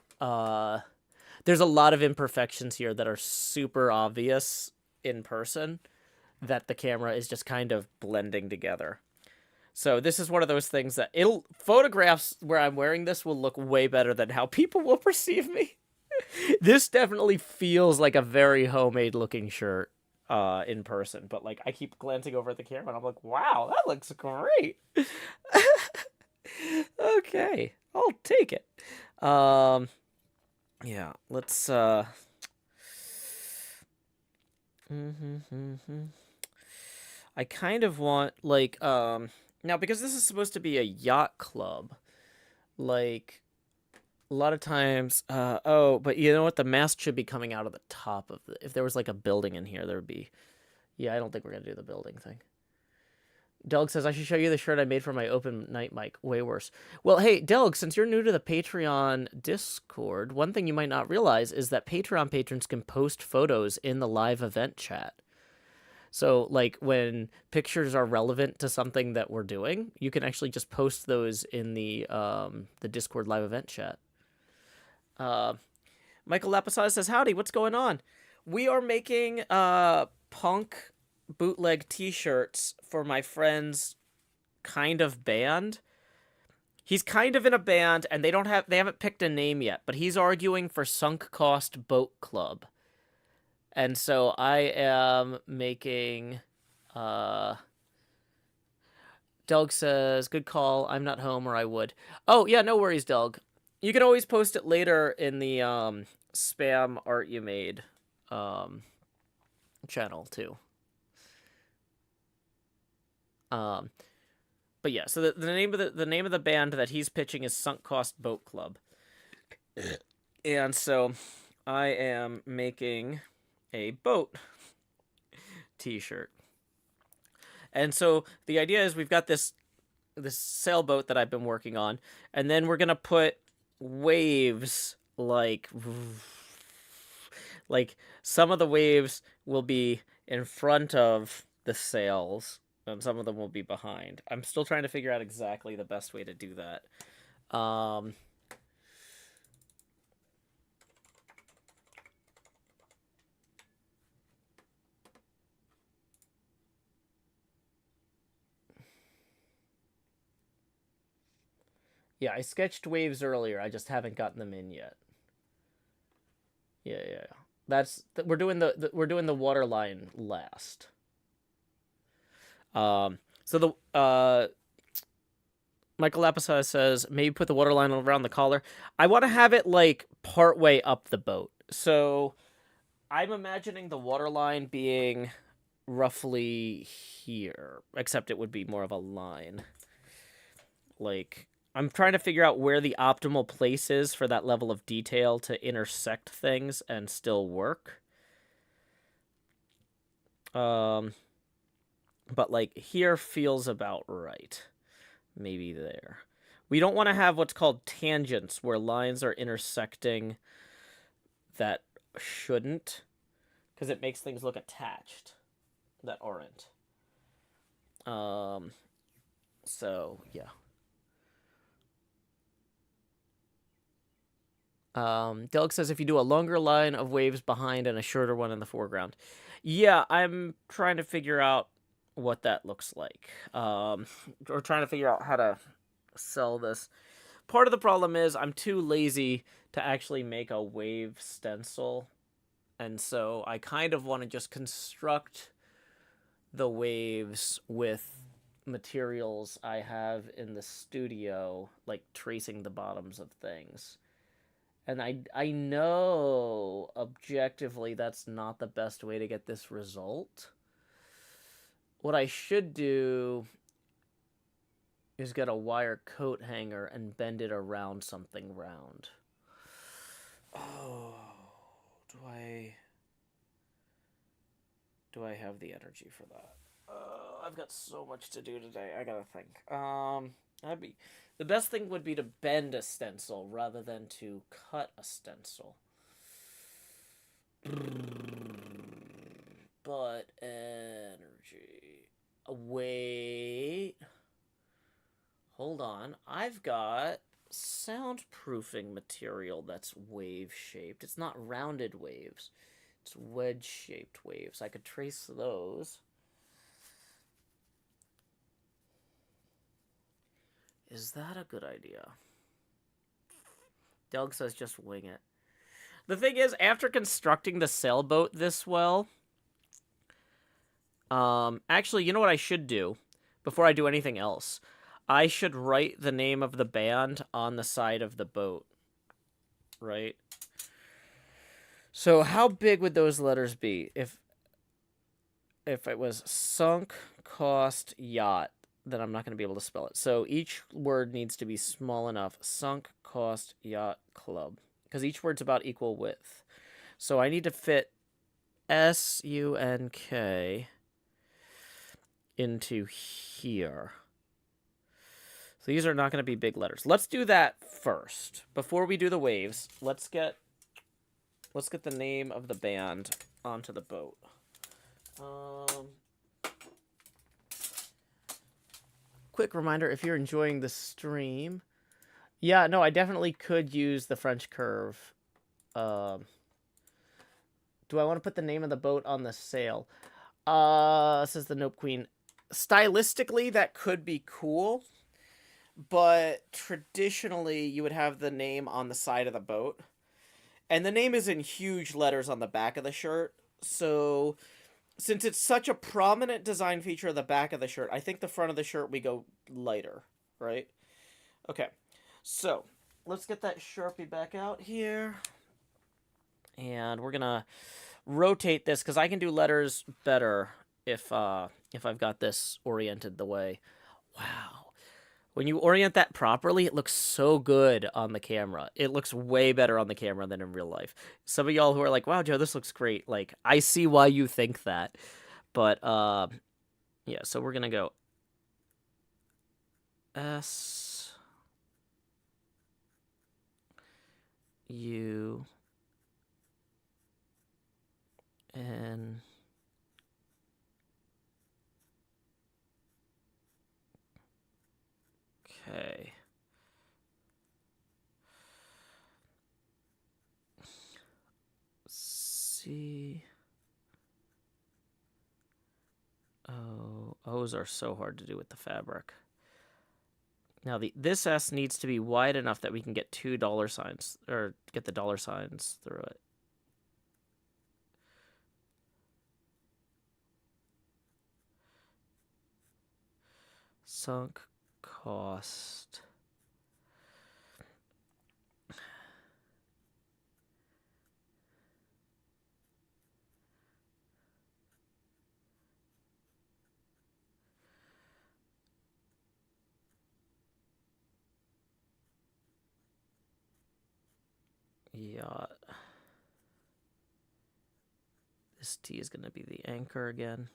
there's a lot of imperfections here that are super obvious in person that the camera is just kind of blending together. So this is one of those things that photographs where I'm wearing this will look way better than how people will perceive me. This definitely feels like a very homemade looking shirt in person, but like I keep glancing over at the camera and I'm like, wow, that looks great. Okay, I'll take it. Yeah, let's I kind of want, like, now because this is supposed to be a yacht club, like, a lot of times, oh, but you know what? The mast should be coming out of the top of the, if there was like a building in here, there would be, yeah, I don't think we're going to do the building thing. Delg says, I should show you the shirt I made for my open night mic. Way worse. Well, hey, Delg, since you're new to the Patreon Discord, one thing you might not realize is that Patreon patrons can post photos in the live event chat. So, like, when pictures are relevant to something that we're doing, you can actually just post those in the Discord live event chat. Michael Lapisada says, howdy, what's going on? We are making punk bootleg t-shirts for my friend's kind of band. He's kind of in a band, and they haven't picked a name yet, but he's arguing for Sunk Cost Boat Club. And so I am making, Doug says, good call, I'm not home, or I would. Oh, yeah, no worries, Doug. You can always post it later in the spam art you made channel, too. But yeah, so the name of the band that he's pitching is Sunk Cost Boat Club. And so I am making a boat t-shirt. And so the idea is we've got this sailboat that I've been working on, and then we're going to put waves like some of the waves will be in front of the sails and some of them will be behind. I'm still trying to figure out exactly the best way to do that. Yeah, I sketched waves earlier. I just haven't gotten them in yet. Yeah. We're doing the water line last. So the Michael Lapisada says maybe put the water line around the collar. I want to have it like partway up the boat. So I'm imagining the water line being roughly here, except it would be more of a line. Like, I'm trying to figure out where the optimal place is for that level of detail to intersect things and still work. But like here feels about right. Maybe there. We don't want to have what's called tangents where lines are intersecting that shouldn't, because it makes things look attached that aren't. So yeah. Delk says if you do a longer line of waves behind and a shorter one in the foreground. Yeah, I'm trying to figure out what that looks like. Or trying to figure out how to sell this. Part of the problem is I'm too lazy to actually make a wave stencil. And so I kind of want to just construct the waves with materials I have in the studio, like tracing the bottoms of things. And I know objectively that's not the best way to get this result. What I should do is get a wire coat hanger and bend it around something round. Oh, do I have the energy for that? I've got so much to do today. I gotta think. The best thing would be to bend a stencil rather than to cut a stencil. But energy. Wait. Hold on. I've got soundproofing material that's wave-shaped. It's not rounded waves. It's wedge-shaped waves. I could trace those. Is that a good idea? Doug says just wing it. The thing is, after constructing the sailboat this well, actually, you know what I should do before I do anything else? I should write the name of the band on the side of the boat, right? So how big would those letters be if it was Sunk cost yacht, then I'm not going to be able to spell it. So each word needs to be small enough. Sunk cost yacht club. Because each word's about equal width. So I need to fit SUNK into here. So these are not going to be big letters. Let's do that first. Before we do the waves, let's get the name of the band onto the boat. Quick reminder, if you're enjoying the stream, yeah, no, I definitely could use the French curve. Do I want to put the name of the boat on the sail? Says the Nope Queen. Stylistically, that could be cool, but traditionally, you would have the name on the side of the boat. And the name is in huge letters on the back of the shirt, so since it's such a prominent design feature of the back of the shirt, I think the front of the shirt we go lighter, right? Okay, so let's get that Sharpie back out here. And we're gonna rotate this because I can do letters better if I've got this oriented the way. Wow. When you orient that properly, it looks so good on the camera. It looks way better on the camera than in real life. Some of y'all who are like, wow, Joe, this looks great. Like, I see why you think that. But, yeah, so we're going to go S, U, N, okay. C, O. O's are so hard to do with the fabric. Now, this S needs to be wide enough that we can get $2 or get the dollar signs through it. Sunk cost. Yacht. This T is going to be the anchor again.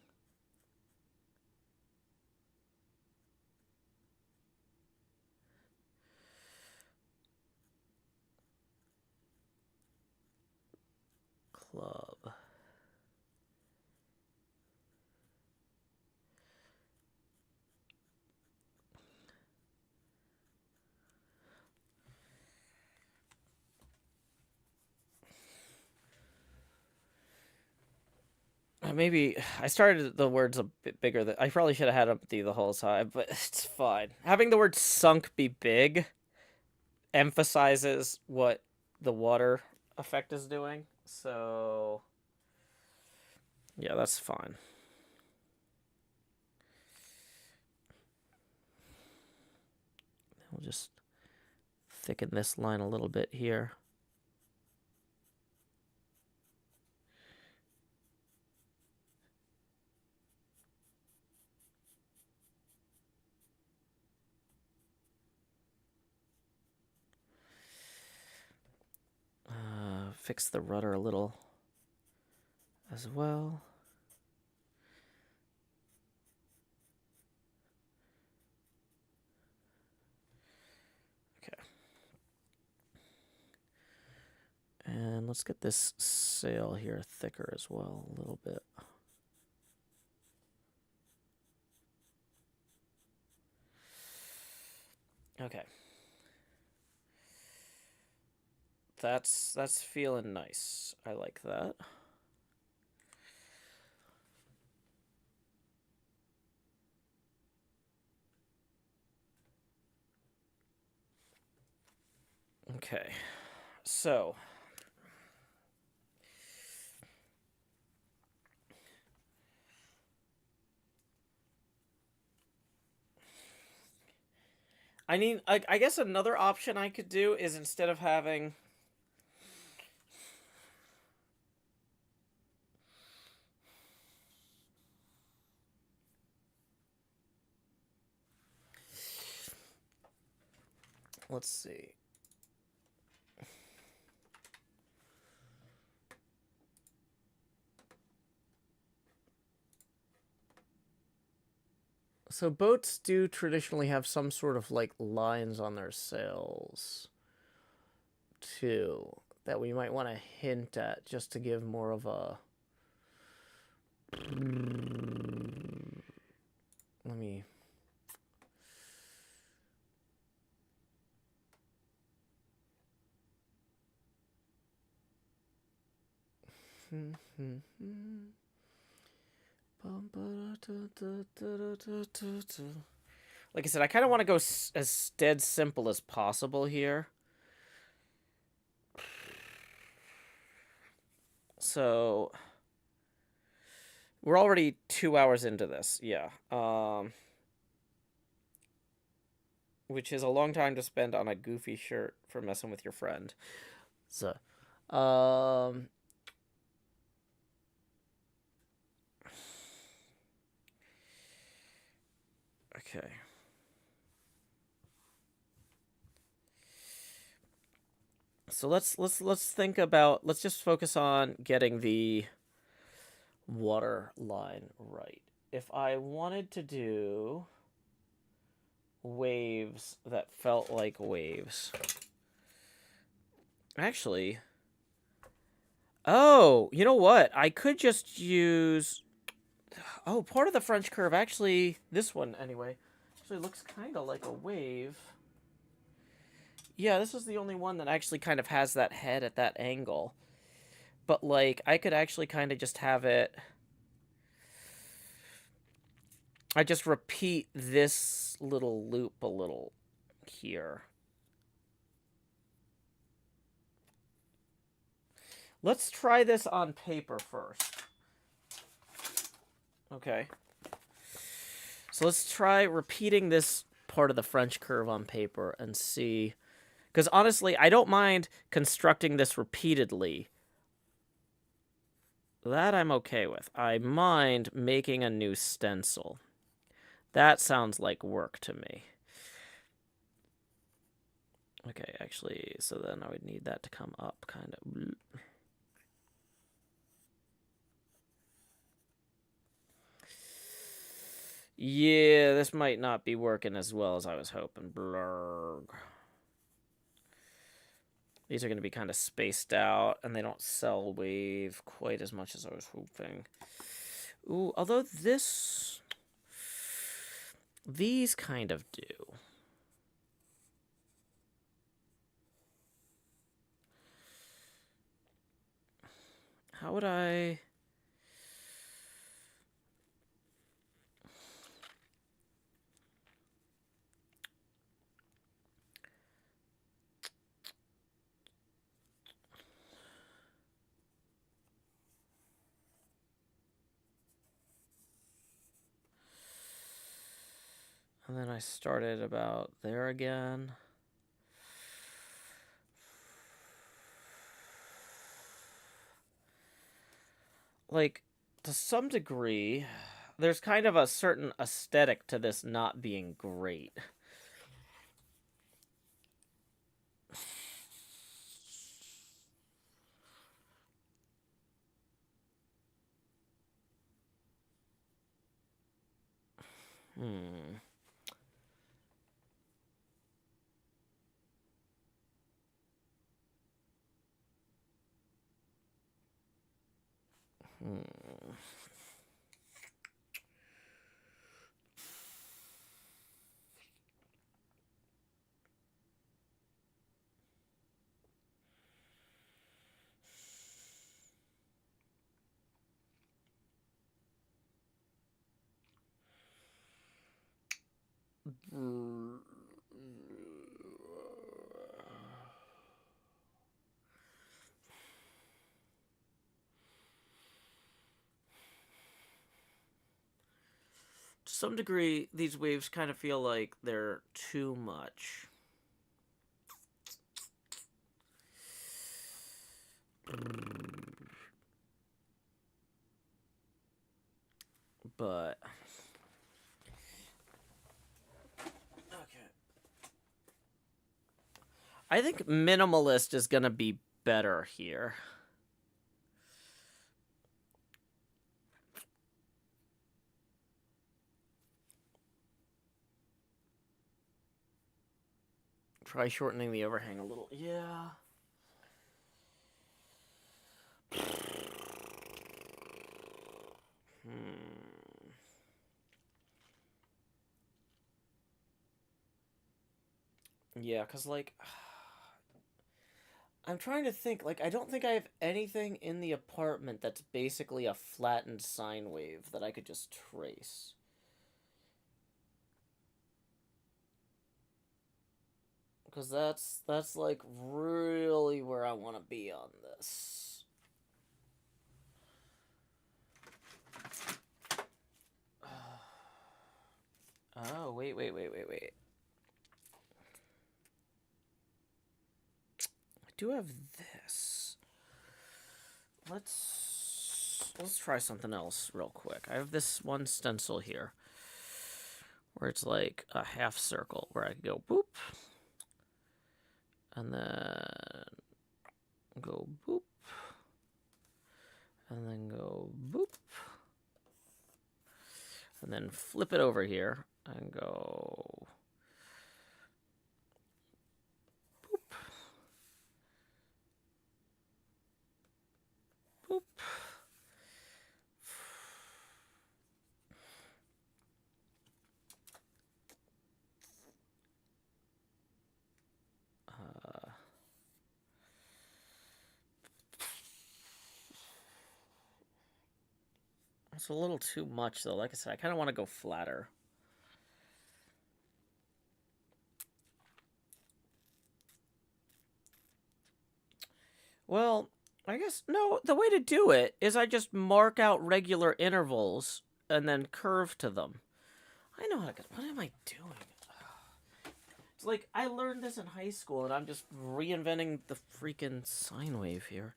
Club. Maybe I started the words a bit bigger. I probably should have had them the whole time, but it's fine. Having the word sunk be big emphasizes what the water effect is doing. So, yeah, that's fine. We'll just thicken this line a little bit here. Fix the rudder a little as well. Okay. And let's get this sail here thicker as well, a little bit. Okay. That's feeling nice. I like that. Okay. So, I guess another option I could do is instead of having let's see. So boats do traditionally have some sort of like lines on their sails too that we might want to hint at just to give more of a let me like I said, I kind of want to go as dead simple as possible here. So we're already 2 hours into this, yeah. Which is a long time to spend on a goofy shirt for messing with your friend. So, okay. So let's think about, let's just focus on getting the water line right. If I wanted to do waves that felt like waves. Actually, oh, you know what? I could just use, oh, part of the French curve, actually, this one anyway, actually looks kind of like a wave. Yeah, this is the only one that actually kind of has that head at that angle. But, like, I could actually kind of just have it, I just repeat this little loop a little here. Let's try this on paper first. Okay. So let's try repeating this part of the French curve on paper and see. Because honestly, I don't mind constructing this repeatedly. That I'm okay with. I mind making a new stencil. That sounds like work to me. Okay, actually, so then I would need that to come up, kind of. Yeah, this might not be working as well as I was hoping. Blurg. These are going to be kind of spaced out, and they don't cell wave quite as much as I was hoping. Ooh, although this... These kind of do. How would I... And then I started about there again. Like, to some degree, there's kind of a certain aesthetic to this not being great. Hmm. Hmm. To some degree, these waves kind of feel like they're too much. But... Okay. I think minimalist is going to be better here. Try shortening the overhang a little. Yeah. Yeah, because, like, I'm trying to think. Like, I don't think I have anything in the apartment that's basically a flattened sine wave that I could just trace. Because that's like really where I want to be on this. Oh, wait. I do have this. Let's try something else real quick. I have this one stencil here where it's like a half circle where I can go boop and then go boop and then go boop and then flip it over here and go boop boop. It's a little too much, though. Like I said, I kind of want to go flatter. Well, I guess, no, the way to do it is I just mark out regular intervals and then curve to them. I know how to... What am I doing? It's like, I learned this in high school, and I'm just reinventing the freaking sine wave here.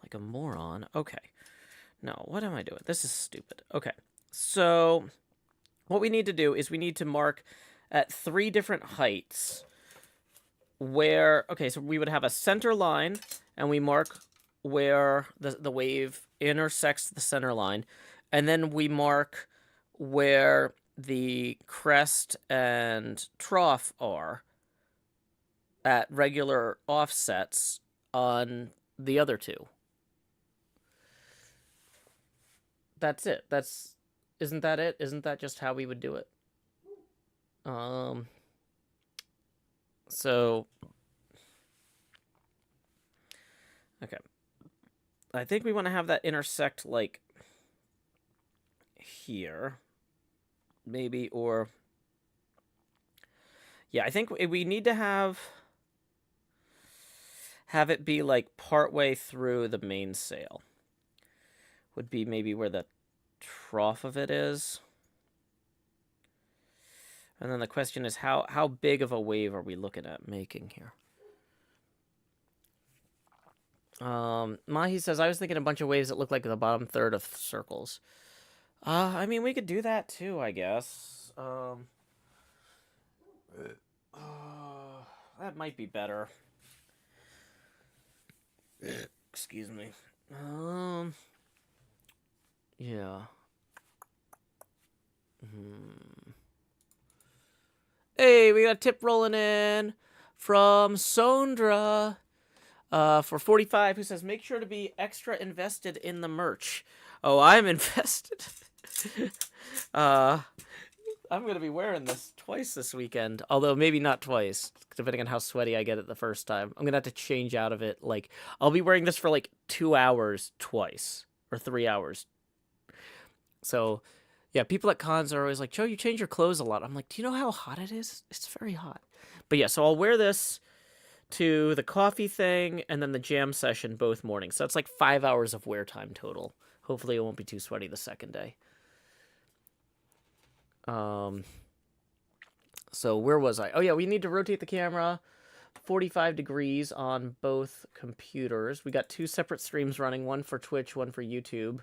Like a moron. Okay. No, what am I doing? This is stupid. Okay. So, what we need to do is we need to mark at 3 different heights where... Okay, so we would have a center line, and we mark where the wave intersects the center line, and then we mark where the crest and trough are at regular offsets on the other 2. That's it. Isn't that it? Isn't that just how we would do it? So, okay. I think we want to have that intersect, like, here. Maybe, or... Yeah, I think we need to have it be, like, partway through the mainsail. Would be maybe where the trough of it is. And then the question is, how big of a wave are we looking at making here? Mahi says, I was thinking a bunch of waves that look like the bottom third of circles. I mean, we could do that too, I guess. That might be better. Excuse me. Yeah. Hey, we got a tip rolling in from Sondra for 45, who says, make sure to be extra invested in the merch. Oh, I'm invested. I'm going to be wearing this twice this weekend, although maybe not twice, depending on how sweaty I get it the first time. I'm going to have to change out of it. Like, I'll be wearing this for like 2 hours twice, or 3 hours. So, yeah, people at cons are always like, Joe, you change your clothes a lot. I'm like, do you know how hot it is? It's very hot. But yeah, so I'll wear this to the coffee thing and then the jam session both mornings. So that's like 5 hours of wear time total. Hopefully it won't be too sweaty the second day. So where was I? Oh yeah, we need to rotate the camera 45 degrees on both computers. We got 2 separate streams running, one for Twitch, one for YouTube.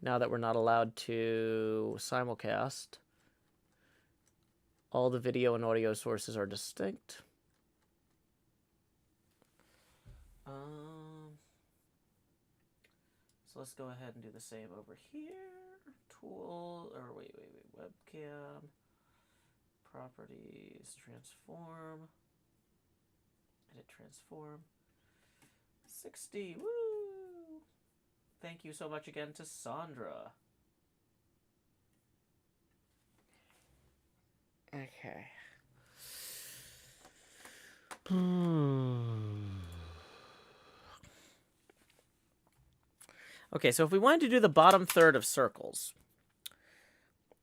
Now that we're not allowed to simulcast. All the video and audio sources are distinct. So let's go ahead and do the same over here. Tool, or wait, webcam, properties, transform, edit transform, 60, woo! Thank you so much again to Sandra. Okay. Okay, so if we wanted to do the bottom third of circles,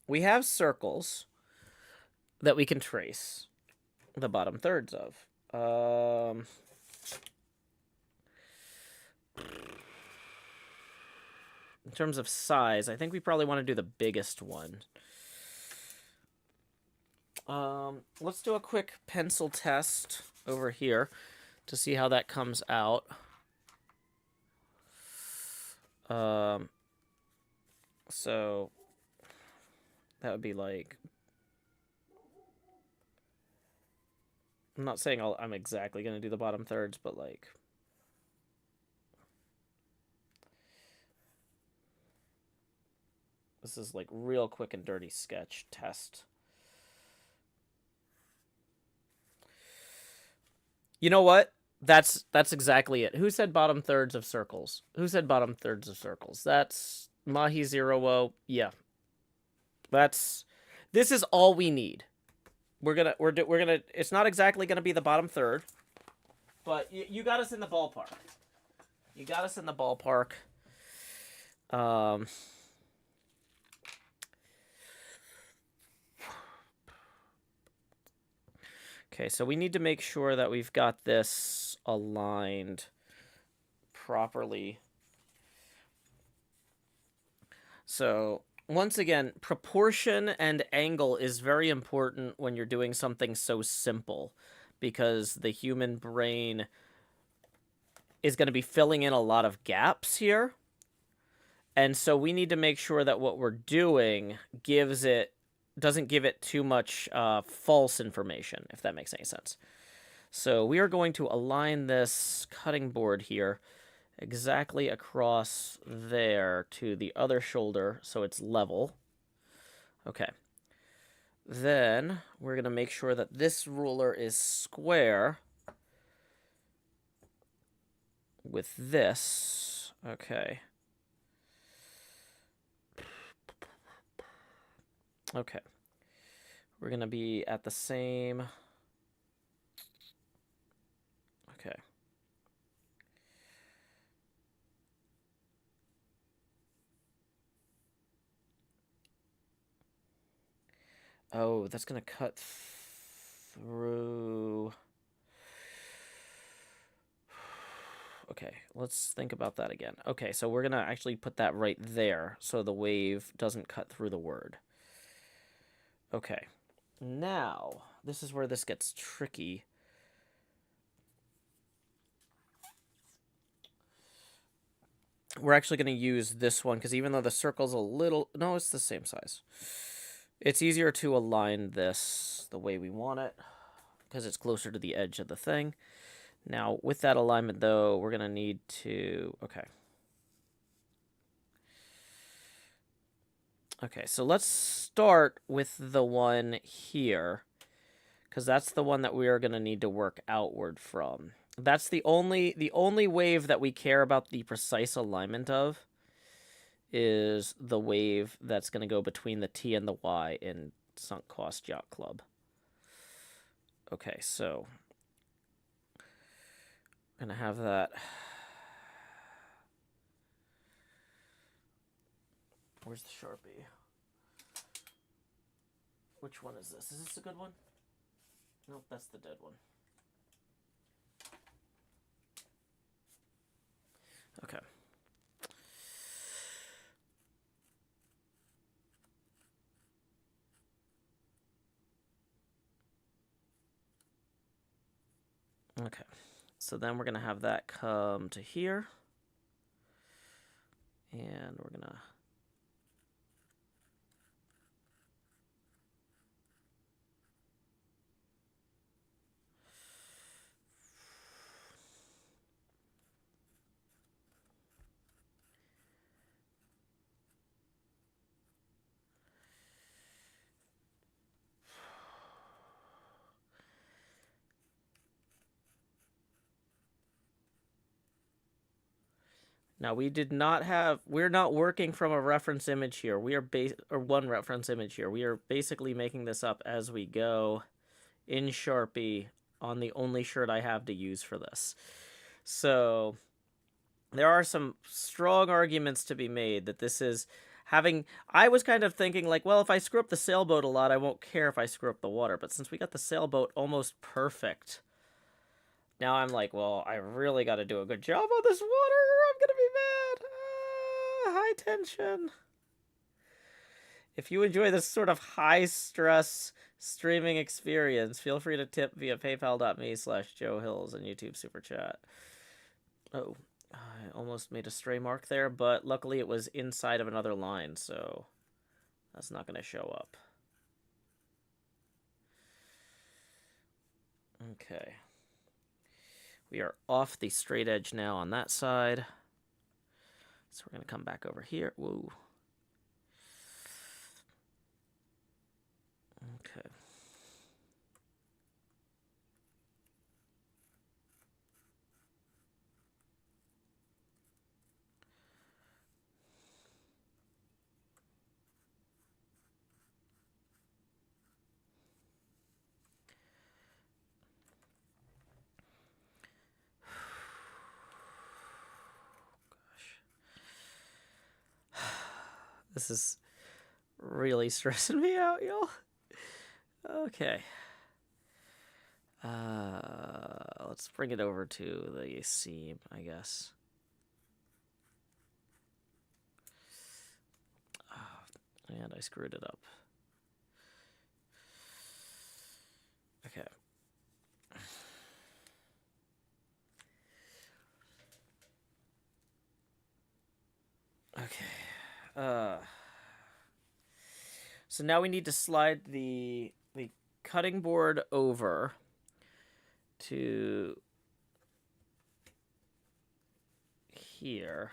we have circles that we can trace the bottom thirds of. In terms of size, I think we probably want to do the biggest one. Let's do a quick pencil test over here to see how that comes out. So that would be like, I'm not saying I'm exactly going to do the bottom thirds, but like, this is like real quick and dirty sketch test. You know what? That's exactly it. Who said bottom thirds of circles? Who said bottom thirds of circles? That's Mahi Zero. Yeah. This is all we need. We're gonna it's not exactly gonna be the bottom third, but you got us in the ballpark. You got us in the ballpark. Okay, so we need to make sure that we've got this aligned properly. So, once again, proportion and angle is very important when you're doing something so simple, because the human brain is going to be filling in a lot of gaps here. And so we need to make sure that what we're doing doesn't give it too much false information, if that makes any sense. So we are going to align this cutting board here exactly across there to the other shoulder so it's level. Okay. Then we're going to make sure that this ruler is square with this. Okay. Okay. We're going to be at the same... Okay. Oh, that's going to cut through... Okay, let's think about that again. Okay, so we're going to actually put that right there so the wave doesn't cut through the word. Okay. Now, this is where this gets tricky. We're actually going to use this one because even though the circle's a little... No, it's the same size. It's easier to align this the way we want it because it's closer to the edge of the thing. Now, with that alignment, though, we're going to need to... Okay. Okay, so let's start with the one here, because that's the one that we are going to need to work outward from. That's the only wave that we care about the precise alignment of is the wave that's going to go between the T and the Y in Sunk Cost Yacht Club. Okay, so I'm going to have that... Where's the Sharpie? Which one is this? Is this a good one? Nope, that's the dead one. Okay. Okay. So then we're going to have that come to here. And we're going to... Now we're not working from a reference image here. We are one reference image here. We are basically making this up as we go in Sharpie on the only shirt I have to use for this. So there are some strong arguments to be made that this is having... I was kind of thinking like, well, if I screw up the sailboat a lot, I won't care if I screw up the water. But since we got the sailboat almost perfect, now I'm like, well, I really got to do a good job on this water or I'm going to be mad. High tension. If you enjoy this sort of high-stress streaming experience, feel free to tip via paypal.me/Joe Hills and YouTube Super Chat. Oh, I almost made a stray mark there, but luckily it was inside of another line, so that's not going to show up. Okay. We are off the straight edge now on that side. So we're going to come back over here. Whoa. Okay. This is really stressing me out, y'all. Okay. Let's bring it over to the seam, I guess. Oh, and I screwed it up. Okay. Okay. So now we need to slide the cutting board over to here.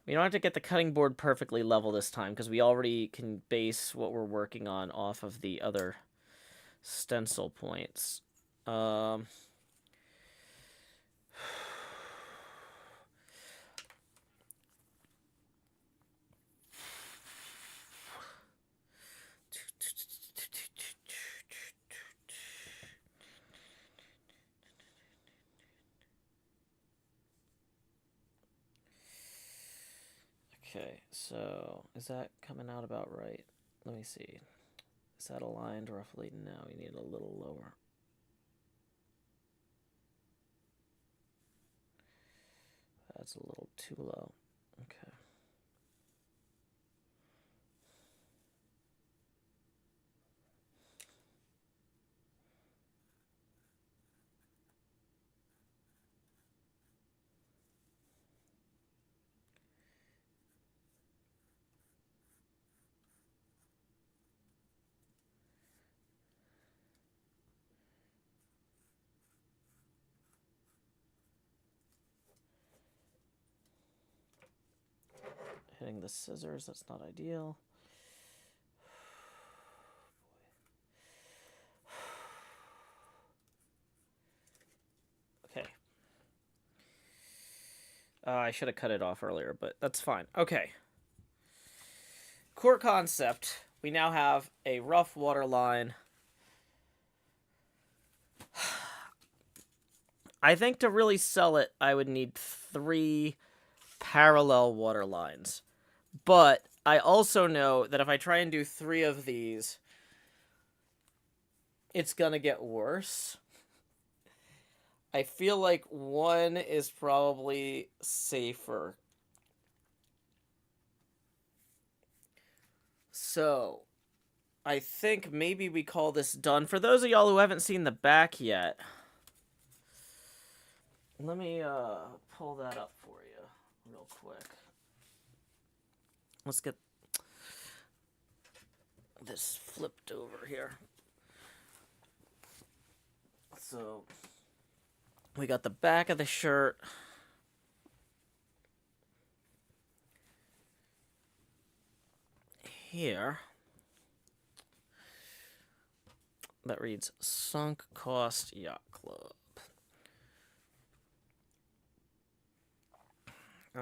We don't have to get the cutting board perfectly level this time because we already can base what we're working on off of the other stencil points. Okay, so is that coming out about right? Let me see. Is that aligned roughly? No, we need a little lower. That's a little too low. Okay. Hitting the scissors, that's not ideal. Okay. I should have cut it off earlier, but that's fine. Okay. Core concept. We now have a rough water line. I think to really sell it, I would need 3 parallel water lines. But I also know that if I try and do 3 of these, it's gonna get worse. I feel like 1 is probably safer. So, I think maybe we call this done. For those of y'all who haven't seen the back yet, let me pull that up for you real quick. Let's get this flipped over here. So, we got the back of the shirt. Here. That reads Sunk Cost Yacht Club.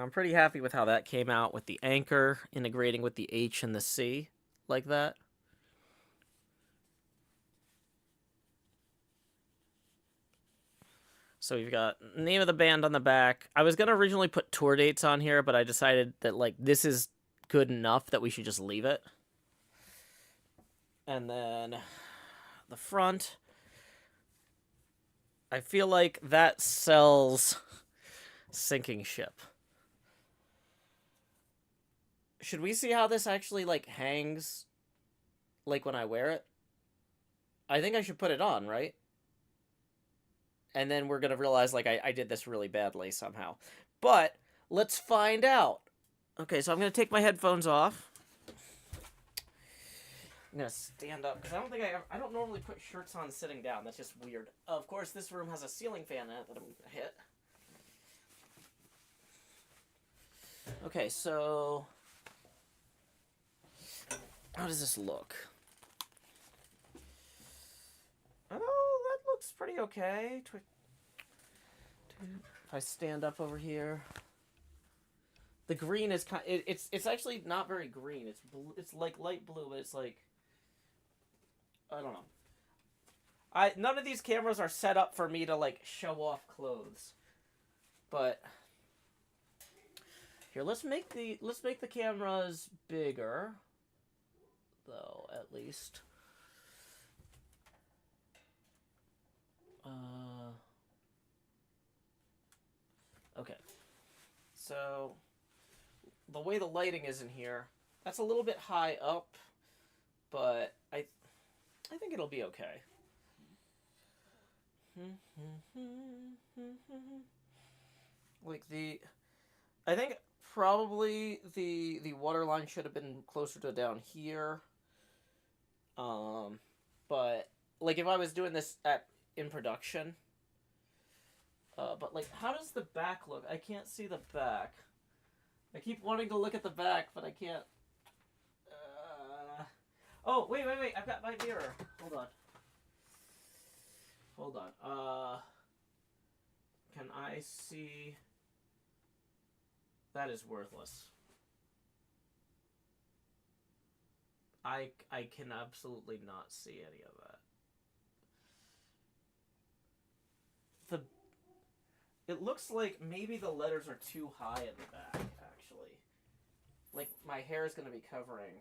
I'm pretty happy with how that came out with the anchor integrating with the H and the C like that. So we've got name of the band on the back. I was going to originally put tour dates on here, but I decided that like this is good enough that we should just leave it. And then the front, I feel like that sells sinking ship. Should we see how this actually like hangs like when I wear it? I think I should put it on, right? And then we're gonna realize like I did this really badly somehow. But let's find out. Okay, so I'm gonna take my headphones off. I'm gonna stand up because I don't normally put shirts on sitting down. That's just weird. Of course, this room has a ceiling fan in it that I'm gonna hit. Okay, so how does this look? Oh, that looks pretty okay. If I stand up over here, the green is kind. It's actually not very green. It's blue, it's like light blue, but it's like I don't know. None of these cameras are set up for me to like show off clothes, but here let's make the cameras bigger, though at least. Okay. So, the way the lighting is in here, that's a little bit high up, but I think it'll be okay. Like I think probably the water line should have been closer to down here. But like if I was doing this in production. But like, how does the back look? I can't see the back. I keep wanting to look at the back, but I can't. Oh, wait. I've got my mirror. Hold on. Can I see? That is worthless. I can absolutely not see any of that. It looks like maybe the letters are too high in the back, actually. Like, my hair is going to be covering.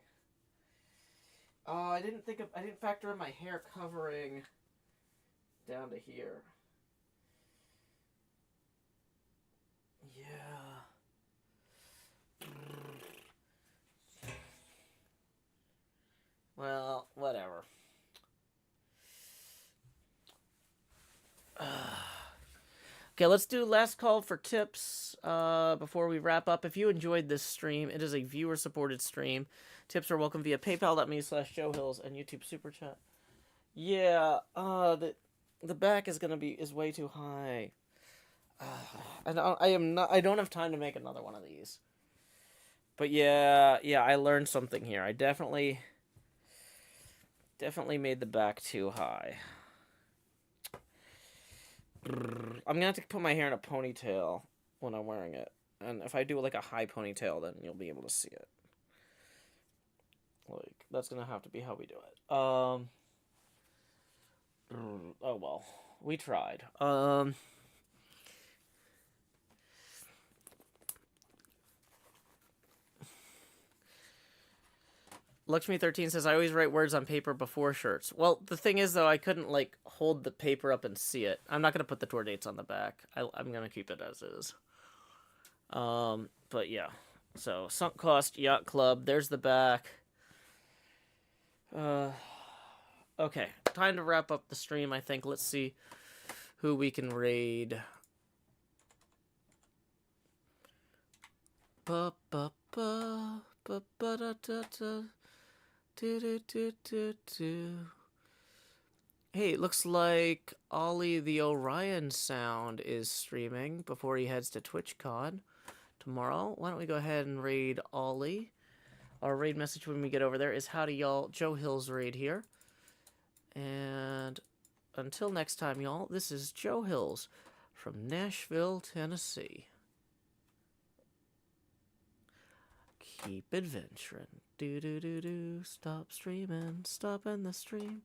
Oh, I didn't factor in my hair covering down to here. Yeah. Well, whatever. Okay, let's do last call for tips before we wrap up. If you enjoyed this stream, it is a viewer-supported stream. Tips are welcome via paypal.me/JoeHills and YouTube Super Chat. Yeah, the back is way too high. I don't have time to make another one of these. But yeah, I learned something here. I definitely made the back too high. I'm gonna have to put my hair in a ponytail when I'm wearing it. And if I do like a high ponytail, then you'll be able to see it. Like, that's gonna have to be how we do it. Oh well. We tried. Lakshmi13 says, I always write words on paper before shirts. Well, the thing is, though, I couldn't, like, hold the paper up and see it. I'm not going to put the tour dates on the back. I'm going to keep it as is. But, yeah. So, Sunk Cost Yacht Club. There's the back. Okay. Time to wrap up the stream, I think. Let's see who we can raid. Ba-ba-ba. Ba-ba-da-da-da. Hey, it looks like Ollie the Orion Sound is streaming before he heads to TwitchCon tomorrow. Why don't we go ahead and raid Ollie? Our raid message when we get over there is howdy y'all, Joe Hill's raid here. And until next time, y'all, this is Joe Hills from Nashville, Tennessee. keep adventuring. Do do do do. Stop streaming. Stop in the stream.